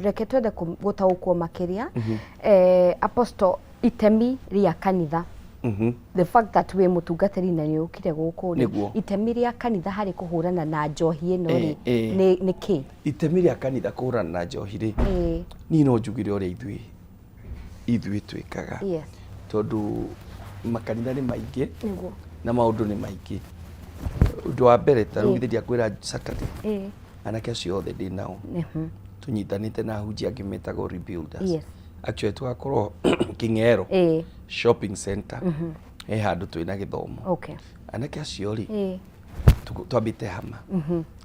Reke twende gũtaũkwo makĩria. Apostle, itemi rĩa kanitha. The fact that we mũtungatĩri na nĩ ũkire gũkũ itemi rĩa kanitha harĩ kũhũrana na njohi ĩno rĩ nĩ kĩ? Itemi rĩa kanitha kũhũrana na njohi rĩ niĩ no njugire ũrĩa ithuĩ twĩkaga, tondũ makanitha nĩ maingĩ na maũndũ nĩ maingĩ. Ũndũ wa mbere ta rĩu githĩria kwĩra Saturday anake acio othe ndĩ nao tũnyitanĩte na ahunjia angĩ metagwo Rebuilders. Actually tugakorwo King'ero shopping center handũ twĩna gĩthomo. Anake acio rĩ twambĩte hama.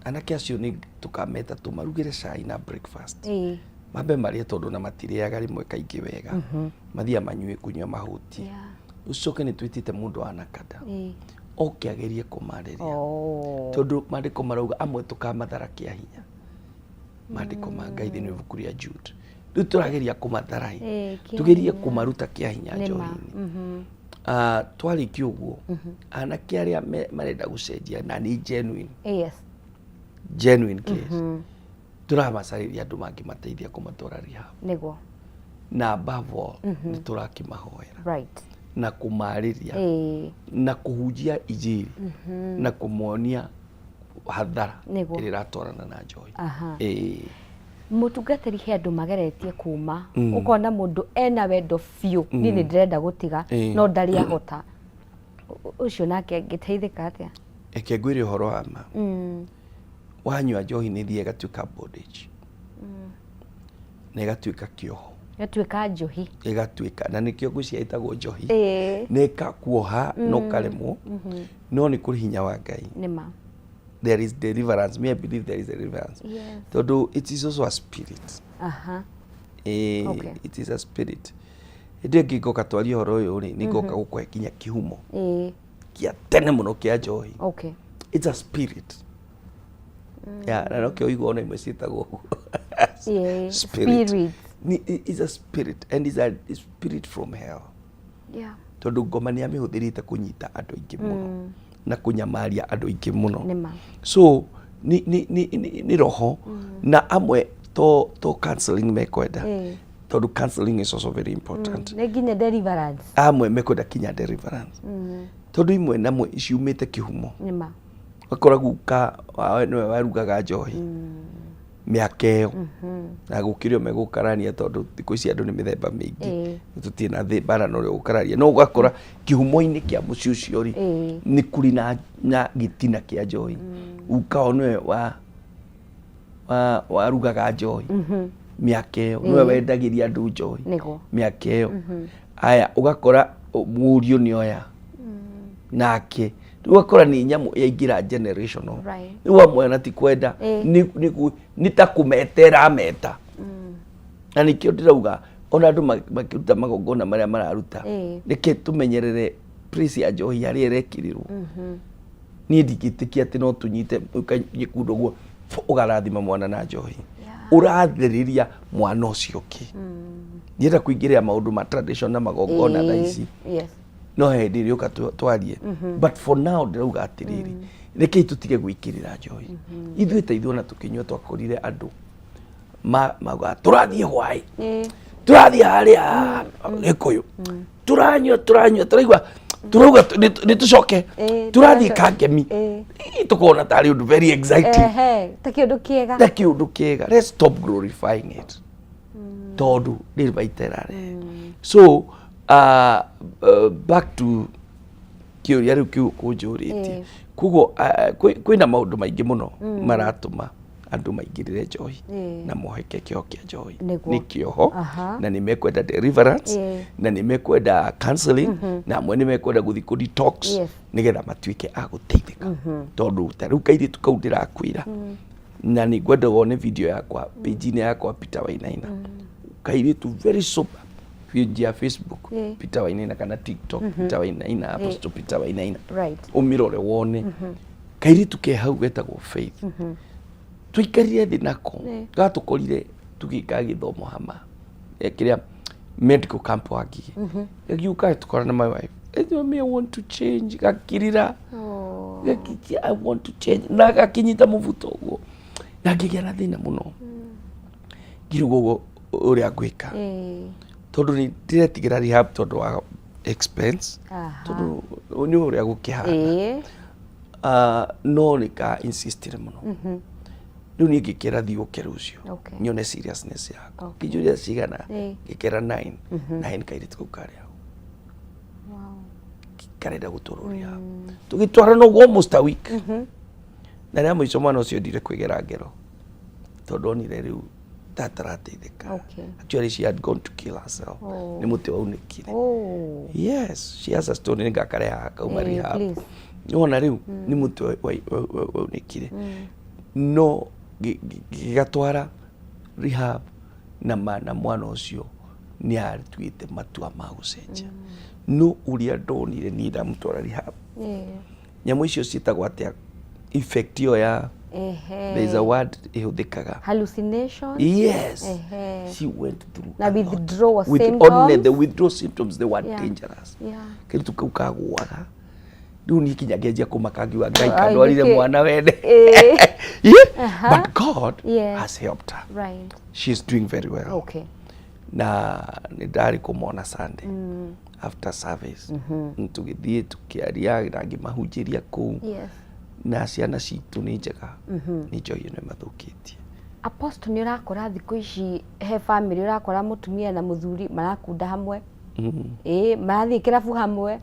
Anake acio nĩ tũkameta tũmarugĩre cai na breakfast. Mambe marĩe tondũ na matirĩaga rĩmwe kaingĩ wega. Mathiĩ manyue kunyua mahuti. Ucoke nĩ twĩtĩte mũndũ wa nakada oke agerie kũmarĩria, tondũ maandĩko marauga amwe tũkamathara kĩa hinya. Maandĩko ma Ngai thĩinĩ wa ibuku rĩa Jude. Rĩu tũrageria kũmathara, tugerie kũmaruta kĩa hinya njohi-inĩ. Twarĩkia ũguo anake arĩa marenda gũcenjia na nĩ genuine case tũramacarĩria andũ mangĩmateithia kũmatwara rehab. Nĩguo. Na above all nĩ tũrakĩmahoera na kũmarĩria na kũhunjia injili na kũmonia hathara Nĩguo. ĩrĩa ĩratwarana na njohi. Mũtungatĩri he andũ mageretie kuma ukona mũndũ ena wendo biũ ni ndĩrenda gũtiga no ndarĩ ahota ucio nake ngĩteithĩka atĩa? Eke ngwĩre ũhoro wa ma. Wanyua njohi nĩ thiega gatuĩka bondage na ĩgatuĩka kĩoho, gatuĩka njohi, ĩgatuĩka na nĩkĩo ngwĩciria ĩtagwo njohi, nĩ ĩkakuoha no karemwo no nĩ kũrĩ hinya wa Ngai. Nĩma. There is deliverance. Me, I believe there is deliverance. Yes. Though it is also a spirit. Okay. It is a spirit. Ĩndĩ ngĩgoka twaria ũhoro ũyũ rĩ nĩ ngoka gũkũhe kinya kĩhumo kĩa tene mũno kĩa njohi. Okay. It's a spirit. Yeah, na no kĩo igua ona imwe ciĩtagwo spirit. It's a spirit and it's a spirit from hell. Yeah. Tondũ ngoma nĩ amĩhũthĩrĩte kũnyita andũ aingĩ mũno na kunyamaria andũ aingĩ mũno. Nĩma. So ni roho na amwe to counseling mekwenda. Tondũ counseling is also very important. Nĩ nginya deliverance. Amwe mekwenda kinya deliverance. Tondũ imwe namwe ciumĩte kĩhumo. Nĩma. Wakora guka nĩwe warugaga njohi mĩaka ĩyo na gũkĩrĩo megũkarania tondũ thikũ ici andũ nĩ mĩthemba mĩingĩ tũtirĩ na thĩ bara no ũkarania no ũgakora kĩhumo-inĩ kĩa mũciĩ ũcio rĩ nĩ kũrĩ na gĩtina kĩa njohi ukao nĩwe warugaga njohi mĩaka ĩyo nĩwe wendagĩria andũ njohi mĩaka ĩyo aya ũgakora mũriũ nĩoya nake ukora ni nyamu yaingira generational ni amwe na ti kwenda ni ta kumetera meta na nikio ndirauga ona andu makiruta magongona maria mararuta nike tumenyerere praise ya njohi yari erekirirwo ni ndikitikia ati no tunyite gikundo guo ugarathima mwana na njohi urathiriria mwana ucio ki ndienda kuingirira maundu ma tradition na magongona tha ici no hindi ri uka twarie but for now ndirauga atiriri reke tutige gwikirira njohi ithuĩ ta ithuĩ ona tukinyua twakorire andu maga turathie hwai turathie haria gikuyu turanyua turaigua turauga ni tucoke turathie kangemi tukona tari undu very exciting ta kiundu kiega let's stop glorifying it tondu ni baiterare so back to kiuria riu kiu kunjuritie kugo kwina maundu maingi muno maratuma andu maingirire njohi na moheke kio kia njohi ni kioho na ni mekwenda deliverance na ni mekwenda counseling na amwe ni mekwenda guthi ku detox nigetha matuike a guteithika tondu tariu kairi tukaundira kwira na ni gwenda wone video yakwa page ni yakwa Peter Wainaina kairi tu very sober ya Facebook Peter Wainaina kana TikTok Peter Wainaina Apostle Peter Wainaina umirore wone kairi tuke hau getagwo faith tuikarire thi nako gatukorire tugika githomo hama ekiria medical camp wagi yagiuka tukorana na my wife I want to change gakirira I want to change na gakinyita muvuto guo na ngigia na thina muno girugo uria gwika tondu ni ndiretigĩra rehab tondu wa expense tondu ni uria gukihana no nika insistire muno riu ni ngikira thiuke rucio nyone seriousness yako kijuria cigana ngikira 9 kairi tukukaria karenda gutururia tugitwarana uguo almost a week na rĩa mũico mwana ũcio ndire kwĩgera ngero tondu onire riu tatarateithika actually she had gone to kill herself ni muti waunĩkire yes she has a story ni ngakareha kauma rehab nona riu ni muti waunĩkire no gigatwara rehab na mwana ũcio ni arituite matua ma gucenjia no uria ndonire ni ndamutwara rehab nyamu icio cietagwo atia effect yo ya there is a word ihuthikaga hallucination yes she went through na withdrawal with symptoms only the withdrawal symptoms they were dangerous kiri tukaukaguaga riu ni kinyageria kumakangiwa Ngai kandwarire mwana wende but God has helped her she's doing very well na ni ndari kumona Sunday after service tugithie tukiaria na ngimahunjiria kuu na ciana citũ nĩ njega nĩ njohi ĩno ĩmathũkĩtie. Apostle nĩ ũrakora thikũ ici he family ũrakora mũtumia na mũthuri marakunda hamwe marathiĩ kĩrabu hamwe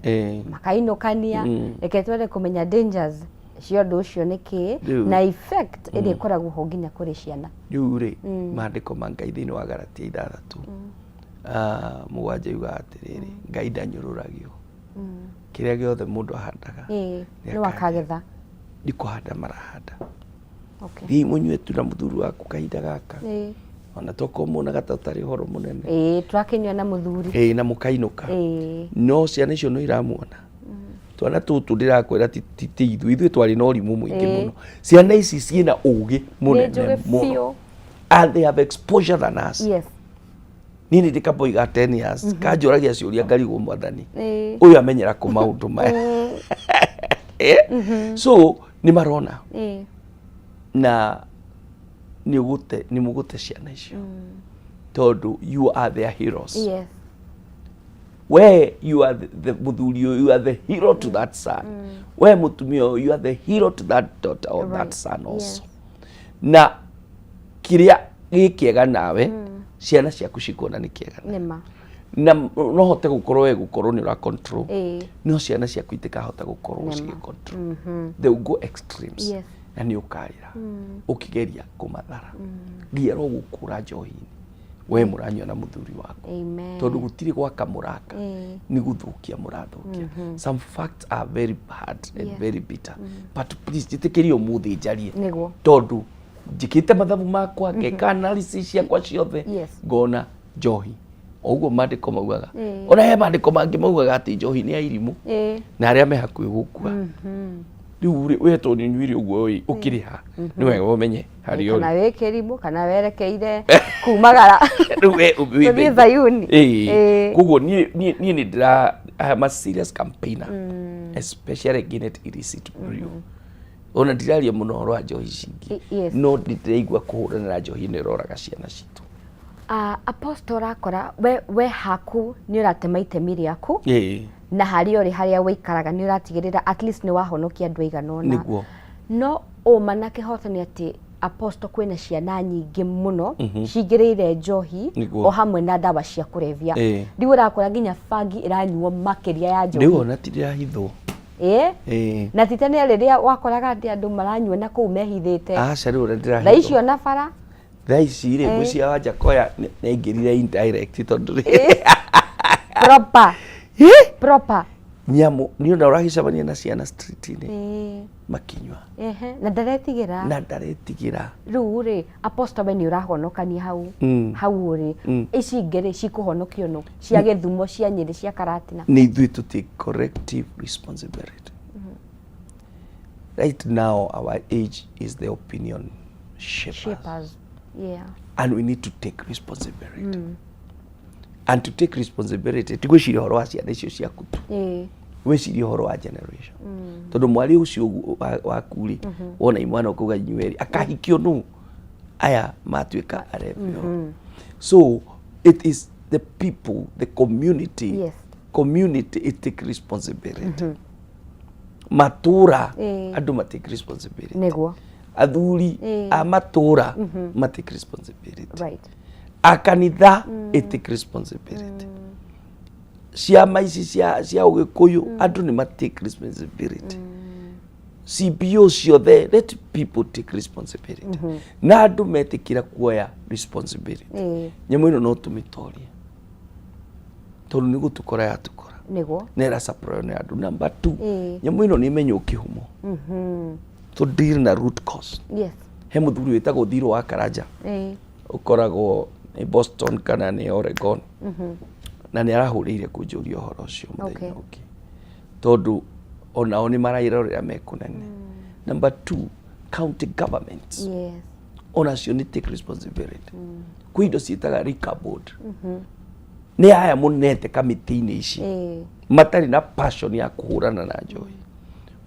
makainũkania reke twende kũmenya dangers cio ũndũ ũcio nĩ kĩ na effect ĩrĩa ĩkoragwo ho nginya kũrĩ ciana. Rĩu rĩ maandĩko ma Ngai thĩinĩ wa Galatia 6 mũgwanja yugaga atĩrĩrĩ Ngai ndanyũrũragio kĩrĩa gĩothe mũndũ ahandaga nĩ akagetha. Nĩ kũhanda marahanda. Thiĩ mũnyue tu na mũthuri waku kahinda gaka ona toko muonaga ta ũtarĩ ũhoro mũnene twakinyua na mũthuri na mũkainũka no ciana icio no iramuona twana tũtũ ndĩrakwĩra ti ithuĩ twarĩ na ũrimũ mũingĩ mũno. Ciana ici ciĩna ũgĩ mũnene mũno and they have exposure than us. Yes. Nini ndikaboiga 10 years kanjũragia ciũria ngarigwo mwathani ũyũ amenyera kũ maũndũ maya. So nĩ marona na nĩ mũgũte ciana icio tondũ you are their heroes. Yes. Where you are the muthuri you are the hero to that son. Where mutumia you are the hero to that daughter or that son also. Na kiria gĩkĩega nawe ciana ciaku cikona nĩ kĩega. Nĩma. Na no hote gũkorwo nĩ ũra control. No ciana ciaku itikahota gũkorwo cigĩ control. They will go extremes. Yes. Na nĩ ũkarĩra ũkĩgeria kũmathara ngiarwo gũkũra njohi-inĩ we mũranyua na mũthuri waku tondũ gũtirĩ gwaka mũraka nĩ gũthũkia mũrathũkia. Some facts are very bad and very bitter but please jĩtĩkĩrie ũmũthĩ njarie tondũ njĩkĩte mathabu makwa ngeka analysis ciakwa ciothe ngona njohi ũguo maandĩko maugaga ona he maandĩko mangĩ maugaga atĩ njohi nĩ ya irimũ na arĩa me hakuhĩ gũkua. Rĩu we tondũ nĩ nyuire ũguo ũkĩrĩha nĩ wega ũmenye harĩ ũrĩ kana wĩ kĩrimũ kana werekeire kumagara rĩu Zayuni. Koguo niĩ nĩ ndĩra I am a serious campaigner especially against illicit brew. Ona ndiraria mũno ũhoro wa njohi cingĩ no ndĩraigua kũhũrana na njohi nĩ ĩroraga ciana citũ. Apostle rakora we haku nĩ ũratema itemi rĩaku na harĩa ũrĩ harĩa wĩikaraga nĩ ũratigĩrĩra at least nĩ wahonokia andũ aigana ũna. No ũma na kĩhotani atĩ Apostle kwĩna ciana nyingĩ mũno cingĩrĩire njohi o hamwe na ndawa cia kũrebia. Rĩu ũrakora nginya bangi ĩranyuo makĩria ya njohi. Rĩu ona ti ndĩrahithwo. Na ti tene rĩrĩa wakoraga atĩ andũ maranyua na kũu mehithĩte. Aca rĩu ona ndĩrahithwo. Thaa icio na bara. Thaa ici rĩ mũcia wa Jakoya nĩ ingĩrire indirect tondũ proper nyamũ nĩ ona ũragĩcemania na ciana street-inĩ makinyua na ndaretigĩra. Rĩu rĩ Apostle we nĩ ũrahonokania hau ũrĩ ici ingĩ rĩ cikũhonokio no cia Gĩthumo cia Nyĩrĩ cia Karatina. Nĩ ithuĩ to take corrective responsibility. Right now our age is the opinion shapers. And we need to take responsibility. And to take responsibility tigwĩciria ũhoro wa ciana icio ciaku tu wĩciria ũhoro wa generation tondũ mwari ũcio waku rĩ wona imwana ũkauga inyuerĩ akahikio nũ aya matuĩka arebio. So it is the people, the community. Community it take responsibility. Matũra andũ ma take responsibility. Athuri a matũra ma take responsibility. Akanitha it take responsibility. Ciama ici cia Ũgĩkũyũ andũ nĩ ma take responsibility. CBO ciothe let people take responsibility. Na andũ metĩkĩra kuoya responsibility. Nyamũ ĩno no tũmĩtorie tondũ nĩ gũtũkora yatũkora nĩ ĩracaprwo nĩ andũ. Number 2 nyamũ ĩno nĩ ĩmenywo kĩhumo to deal na root cause. He mũthuri wĩtagwo Thirũ wa Karanja ũkoragwo nĩ Boston kana nĩ Oregon na nĩ arahũrĩire kũnjũria ũhoro ũcio mũthenya ũngĩ tondũ onao nĩ marairorera mekũnene. Number 2 county governments onacio nĩ take responsibility. Kwĩ indo ciĩtaga Liquor Board nĩ aya mũnete kamĩtĩ-inĩ ici matarĩ na passion ya kũhũrana na njohi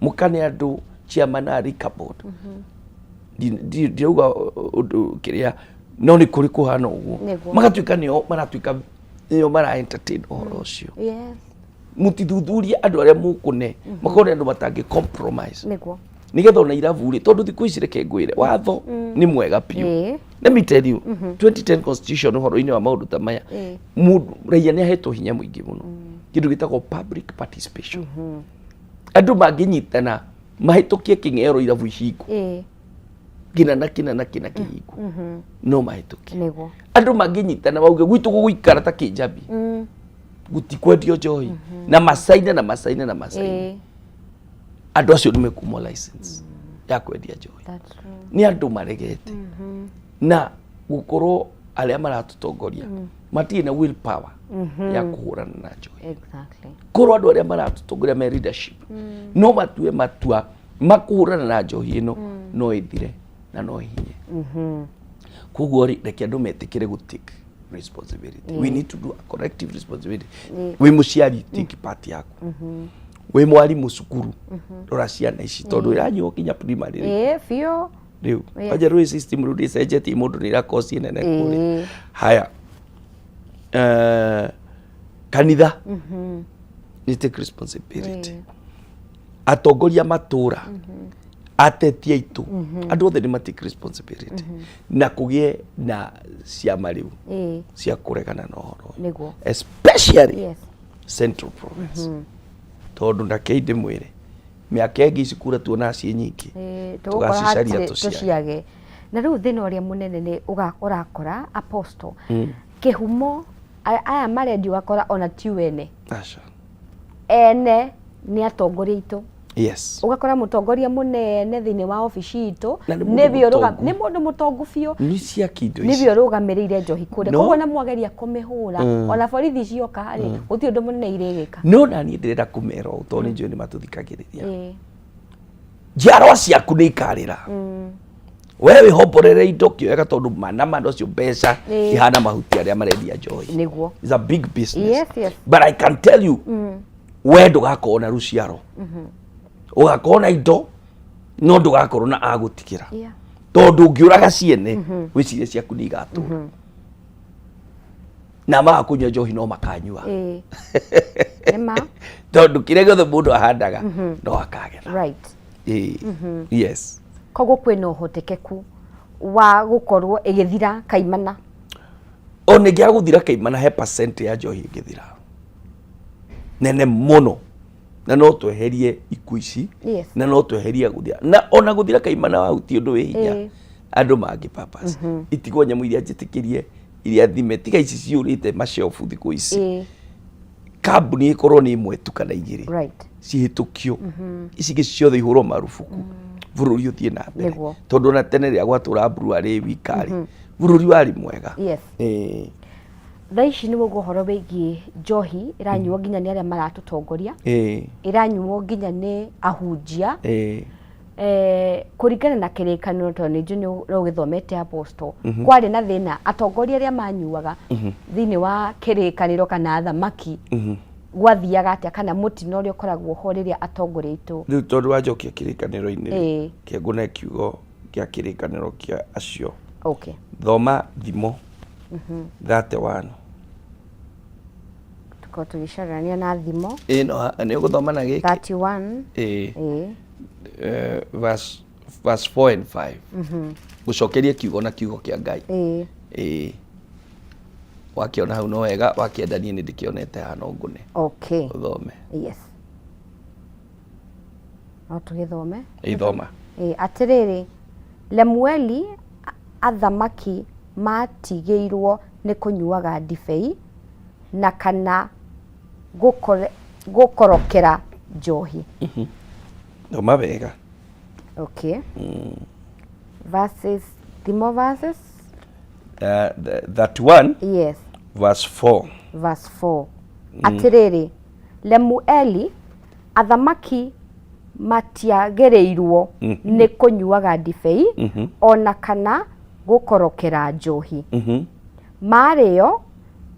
mũkane andũ chairman a Liquor Board ndirauga ũndũ kĩrĩa no nĩ kũrĩ kũhana ũguo magatuĩka nĩo maratuĩka nĩo mara entertain ũhoro ũcio. Mũtithuthuria andũ arĩa mũkũne makorwo andũ matangĩ compromise nigetha ona irabu ri tondu thiku ici reke ngwire watho ni mwega piu. Let me tell you 2010 constitution horo-ini wa maundu ta maya mundu raia ni ahetwo hinya muingi muno kindu gitagwo public participation. Andu manginyitana mahitukie king'ero irabu icingu kina kihingu no mahitukie. Andu manginyitana bauge gwitu gugikara ta kinjabi gutikwendio njohi na masaini andu acio ni mekumwo license ya kwendia njohi. Ni andu maregete na gukorwo aria maratutongoria matirĩ na will power ya kuhurana na njohi. Exactly. Korwo andu aria maratutongoria me leadership no matue matua makuhurana na njohi ino no ithire na no hinye. Koguo reke andu metikire gu take responsibility. We need to do a collective responsibility. We muciari take part yaku. We mwarimu cukuru rora ciana ici tondu iranyo kinya primary fio riu aja rui system rudi cenjetie mundu ni rakosi nene kuri haya kanitha ni take responsibility. Atongoria matura atetia itu andu othe ni matake responsibility na kugie na ciama riu cia kuregana na horo especially Central Province tondu na keinde mwire miaka ingi cikura tuona cie nyingi tugacicaria tuciage na riu thina uria munene ni urakora apostle kihumo aya marendi wakora ona tiwene ene ni atongoria itu. Yes. Ugakora mutongoria munene thini wa ofici itu ni mundu mutongu fio ni cia kindo ici nibio rugamirire njohi kure koguo na mwageria kumihura ona borithi cioka hari guti undu munene irigika no na ni ndirenda kumera utondu njui ni matuthikagiriria njiarwa ciaku ni ikarira wewe homborere indo kiwega tondu mana cio mbeca ihana mahuti aria marendia njohi niguo is a big business. Yes. But I can tell you we ndugakorwo na ruciaro ugakorwo na indo no ndugakorwo na agutikira tondu ngiuraga ciene wicirie ciaku ni igatura na magakunywa njohi no makanyua ema tondu kire gothe mundu ahandaga no akagetha right. Yes. Koguo kwina uhotekeku wa gukorwo igithira kaimana one ngia guthira kaimana he percent ya njohi igithira nene muno na no tweherie iku ici na no tweherie guthira na ona guthira kaimana wa uti undu wi hinya andu mangi purpose itigwo nyamu iria njitikirie iria thime tiga ici ciurite mashelfu thiku ici kambuni ikorwo ni imwe tu kana igiri cihitukio ici giciothe ihurwo marufuku bururi uthie na mbere tondu na tene ria gwatura mburu ari wikari bururi wari mwega. Thaici ni guhoro wigi njohi iranyuo nginya ni aria maratutongoria iranyuo nginya ni ahunjia kuringana na kirikaniro tondu nju ni rugithomete apostle kwari na thina atongoria aria manyuaga thini wa kirikaniro kana thamaki gwathiaga atia kana mutino uria ukoragwo ho riria atongoria itu riu tondu wajokia kirikaniro-ini kienguna kiugo kia kirikaniro kia acio thoma thimo 31 tuko tugisharania na thimo no ni uguthoma na giki 31 verse 4 and 5 gucokeria kiugo na kiugo kia Ngai wakiona hau no wega wakiendania ni ndikionete hana ngune uthome. Yes. No tugithome ithoma atiriri Lemueli athamaki matigeirwo ni kunyuaga ndibei na kana gukorokera njohi. Thoma wega. Verses Thimo verses 31 yes verse 4 atiriri Lemueli athamaki matiagereirwo ni kunyuaga ndibei ona kana gukorokera njohi mario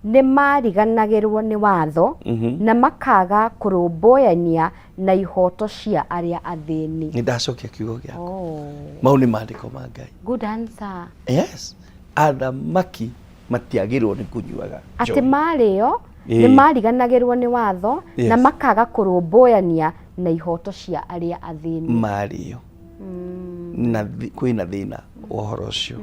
ni mariganagirwo ni watho na makaga kurumboyania na ihoto cia aria athini. Ni ndacokia kiugo giako mau ni maandiko ma Ngai. Good answer. Yes. Athamaki matiagirwo ni kunyuaga njohi ati mario ni mariganagirwo ni watho na makaga kurumboyania na ihoto cia aria athini. Mario na kwina thina uhoro ucio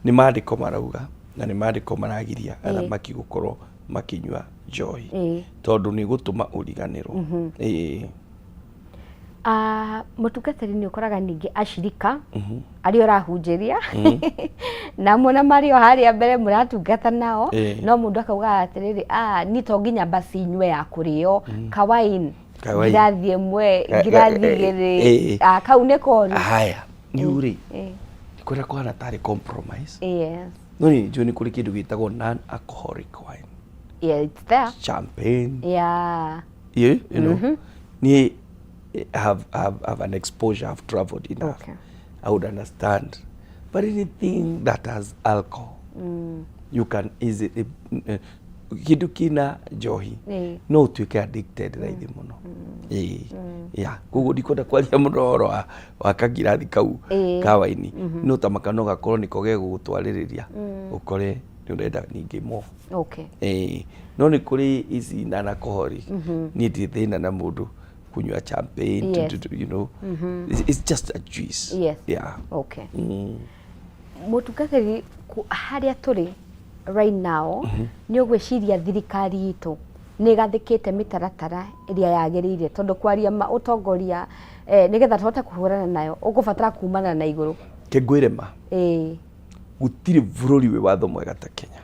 ni mandiko marauga na ni mandiko maragiria athamaki gukorwo makinywa njohi tondu ni gutuma uriganirwo mutungatiri ni ukoraga ningi ashirika ari orahunjiria na mona mario haria mbere muratungata nao no mundu akauga atiriri ni to nginya basi nywe ya kurio kawain ngirathi imwe ngirathi igiri kau ni koru haya ni uri ikora kwana tari compromise no ni joni kuri kindu gitagwo non alcoholic wine it's there champagne you know ni have an exposure, have traveled enough. I would understand. But anything that has alcohol, you can easily kidu kina johi no tuike addicted raithi muno kugo ndikwenda kwaria muno oro wa kagirathi kau kawaini no tamakano gakorwo niko gegugutwaririria ukore ni urenda ningi mo no ni kuri ici na alcohol ni ndithina na mundu kunywa champagne you know it's just a juice mutungatiri haria turi right now ni ugwiciria thirikari itu ni gathikite mitaratara iria yagiriire tondu kwaria utongoria nigetha tuhote kuhurana nayo ugubatara kumana na iguru kengwirema gutiri bururi we watho mwega ta Kenya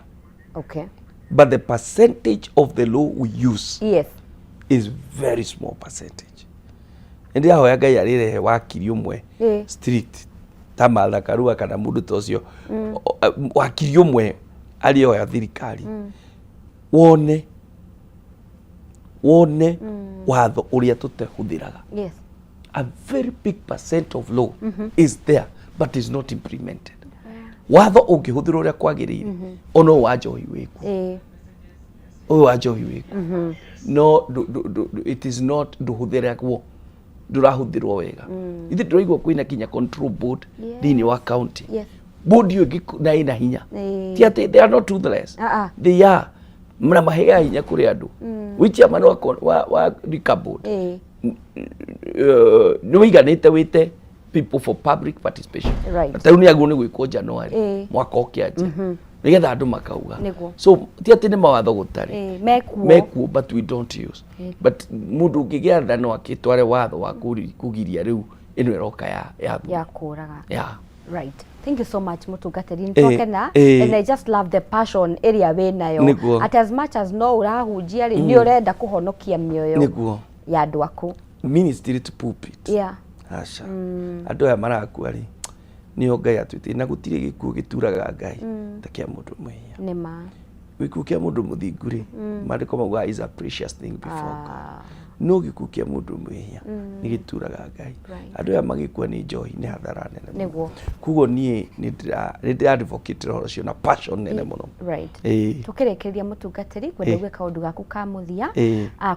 but the percentage of the law we use is very small percentage. Ndi aho ya Ngai arirehe wakiri umwe street Tamarha Karua kana mundu tocio wakiri umwe alio ya thirikari wone watho uria tutehuthiraga a very big percent of law is there but is not implemented. Watho ungihuthira uria kwagirire ono wa njohi wiku wa njohi wiku no it is not nduhuthira gwo ndurahuthirwo wega ithi ndiraigwa kwina kinya control board thini wa county board yo na ina hinya ti ati they are not toothless they are mna mahega hinya kuri andu which chairman wa liquor board no wiganite wite people for public participation taru ni agu ni gwikwo January mwaka okiaje nigetha andu makauga so ti ati ni mawatho gutari mekuo but we don't use but mundu ungigia thano akitware watho wa kugiria riu ino iroka ya kuraga right. Thank you so much mutungatiri ntokena and I just love the passion area we nayo at as much as no urahunjia ri ni urenda kuhonokia mioyo ya andu aku ministry to pulpit asha andu aya marakua ri ni Ngai atwite na gutire gikuo gituraga Ngai takia mundu mwihia nima gikuo kia mundu muthingu ri mandiko mauga is a precious thing before God no gikuo kia mundu mwihia ni gituraga Ngai andu aya magikua ni njohi ni hathara nene niguo kugo ni advocate ro cio na passion nene muno tukirekeria mutungatiri kwenda gwika undu gaku ka muthia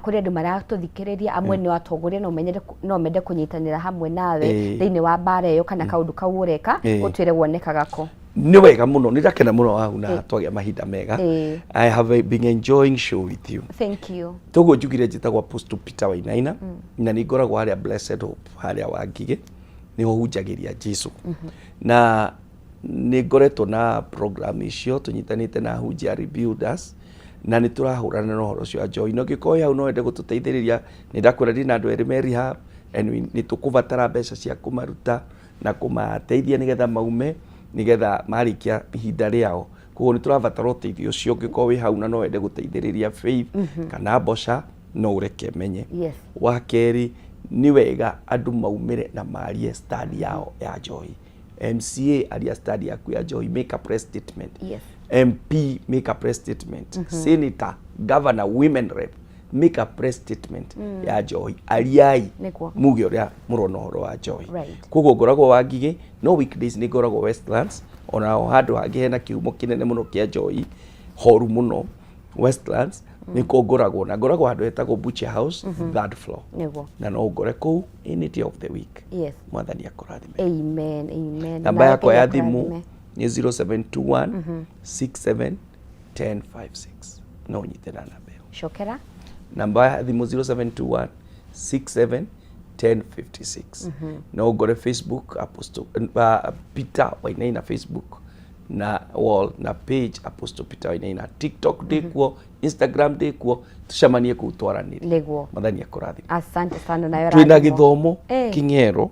kuri andu maratuthikireria amwe ni watongoria no mende kunyitanira hamwe nawe thiini wa bara iyo kana kaundu kau ureka utwire wonekaga ko ni wega muno ni ndakena muno wahu na twagia mahinda mega I have been enjoying show with you. Thank you. Togo njugire njitagwa Apostle Peter Wainaina na ni ngoragwo haria Blessed Hope haria Wangige ni ho hunjagiria Jesu na ni ngoretwo na program icio tunyitanite na hunjia rebuilders na ni turahurana na horo cio joy no gikoya hau no ende gututeithiriria ni ndakwira ndi na andu eri me rehab and ni tukubatara mbeca cia kumaruta na kumateithia nigetha maume nigetha marikia ihinda riao koguo ni turabatara uteithio ucio ngiko wi hau na no ende guteithiriria Faith kana Mboca no ureke menye wa keri ni wega andu maumire na marie study yao ya joy MCA aria study yaku ya joy make a press statement MP make a press statement Senator Governor Women Rep make a press statement ya joy aliai muge uria murona horo wa joy koguo ngoragwo Wangige no weekdays ni ngoragwo Westlands ona handu hangi hena kiumo kinene muno kia joy horu muno Westlands ni ngoragwo na ngoragwo handu hetagwo Butcher House third floor na no ngore kou any day of the week mwathani akorathime amen namba yako ya thimu ni 0721 67 1056 no nyite na namba shokera namba ya thimu 0721 67 1056. No go to Facebook Apostle Peter Wainaina Facebook na wall na page Apostle Peter Wainaina, TikTok ndikuo, Instagram ndikuo, tucemanie ku twaranire Leguo. Mathani akurathi. Asante sana nayo twina githomo King'ero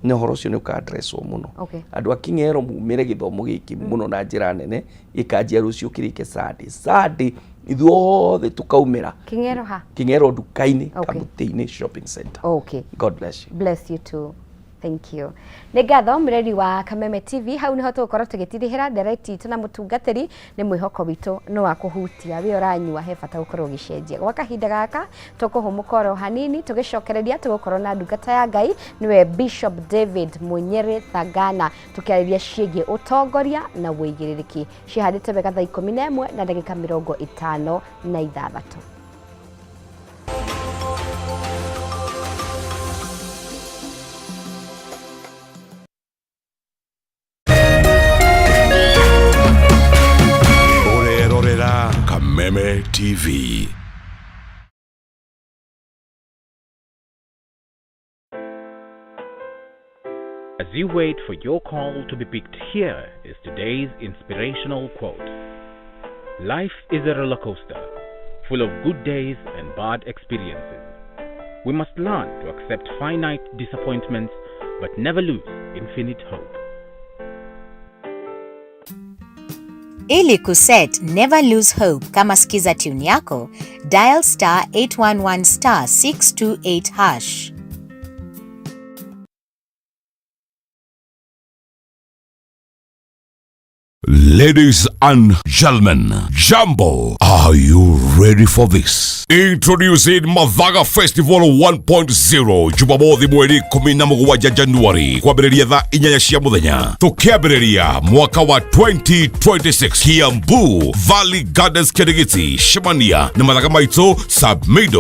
ne horo cio ne ka address wo muno andu a King'ero mumire githomo giki muno na njira nene ikanjia rucio kirike Sunday ithuothe tukaumira King'ero ha King'ero dukaini Kamutini shopping center. God bless you. Bless you too. Thank you. Negatho mreri wa Kameme TV hau niho tukorwo tugitirihira direct itu na mutungatiri ni mwihoko witu no wa kuhutia we uranyua he bata gukorwo gicenjia gwa kahinda gaka tukuhumukoro hanini tugicokereria tugukorwo na ndungata ya Ngai niwe Bishop David Munyere Thagana tukiariria ciege utongoria na wigiririki cihadite bega thaa 11 na dakika 56. Kameme TV. As you wait for your call to be picked, here is today's inspirational quote. Life is a roller coaster, full of good days and bad experiences. We must learn to accept finite disappointments, but never lose infinite hope. Ili kuset never lose hope kama skiza tune yako, dial *811*628#. Ladies and gentlemen, Jambo, are you ready for this? Introducing Mathaga Festival 1.0 Jumamothi mweri 17 Januari kwambĩrĩria thaa 4 cia mũthenya. Tukiambĩrĩria mwaka wa 2026 Kiambu Valley Gardens Kirigiti, Shimania na Mathaga maitũ Submido.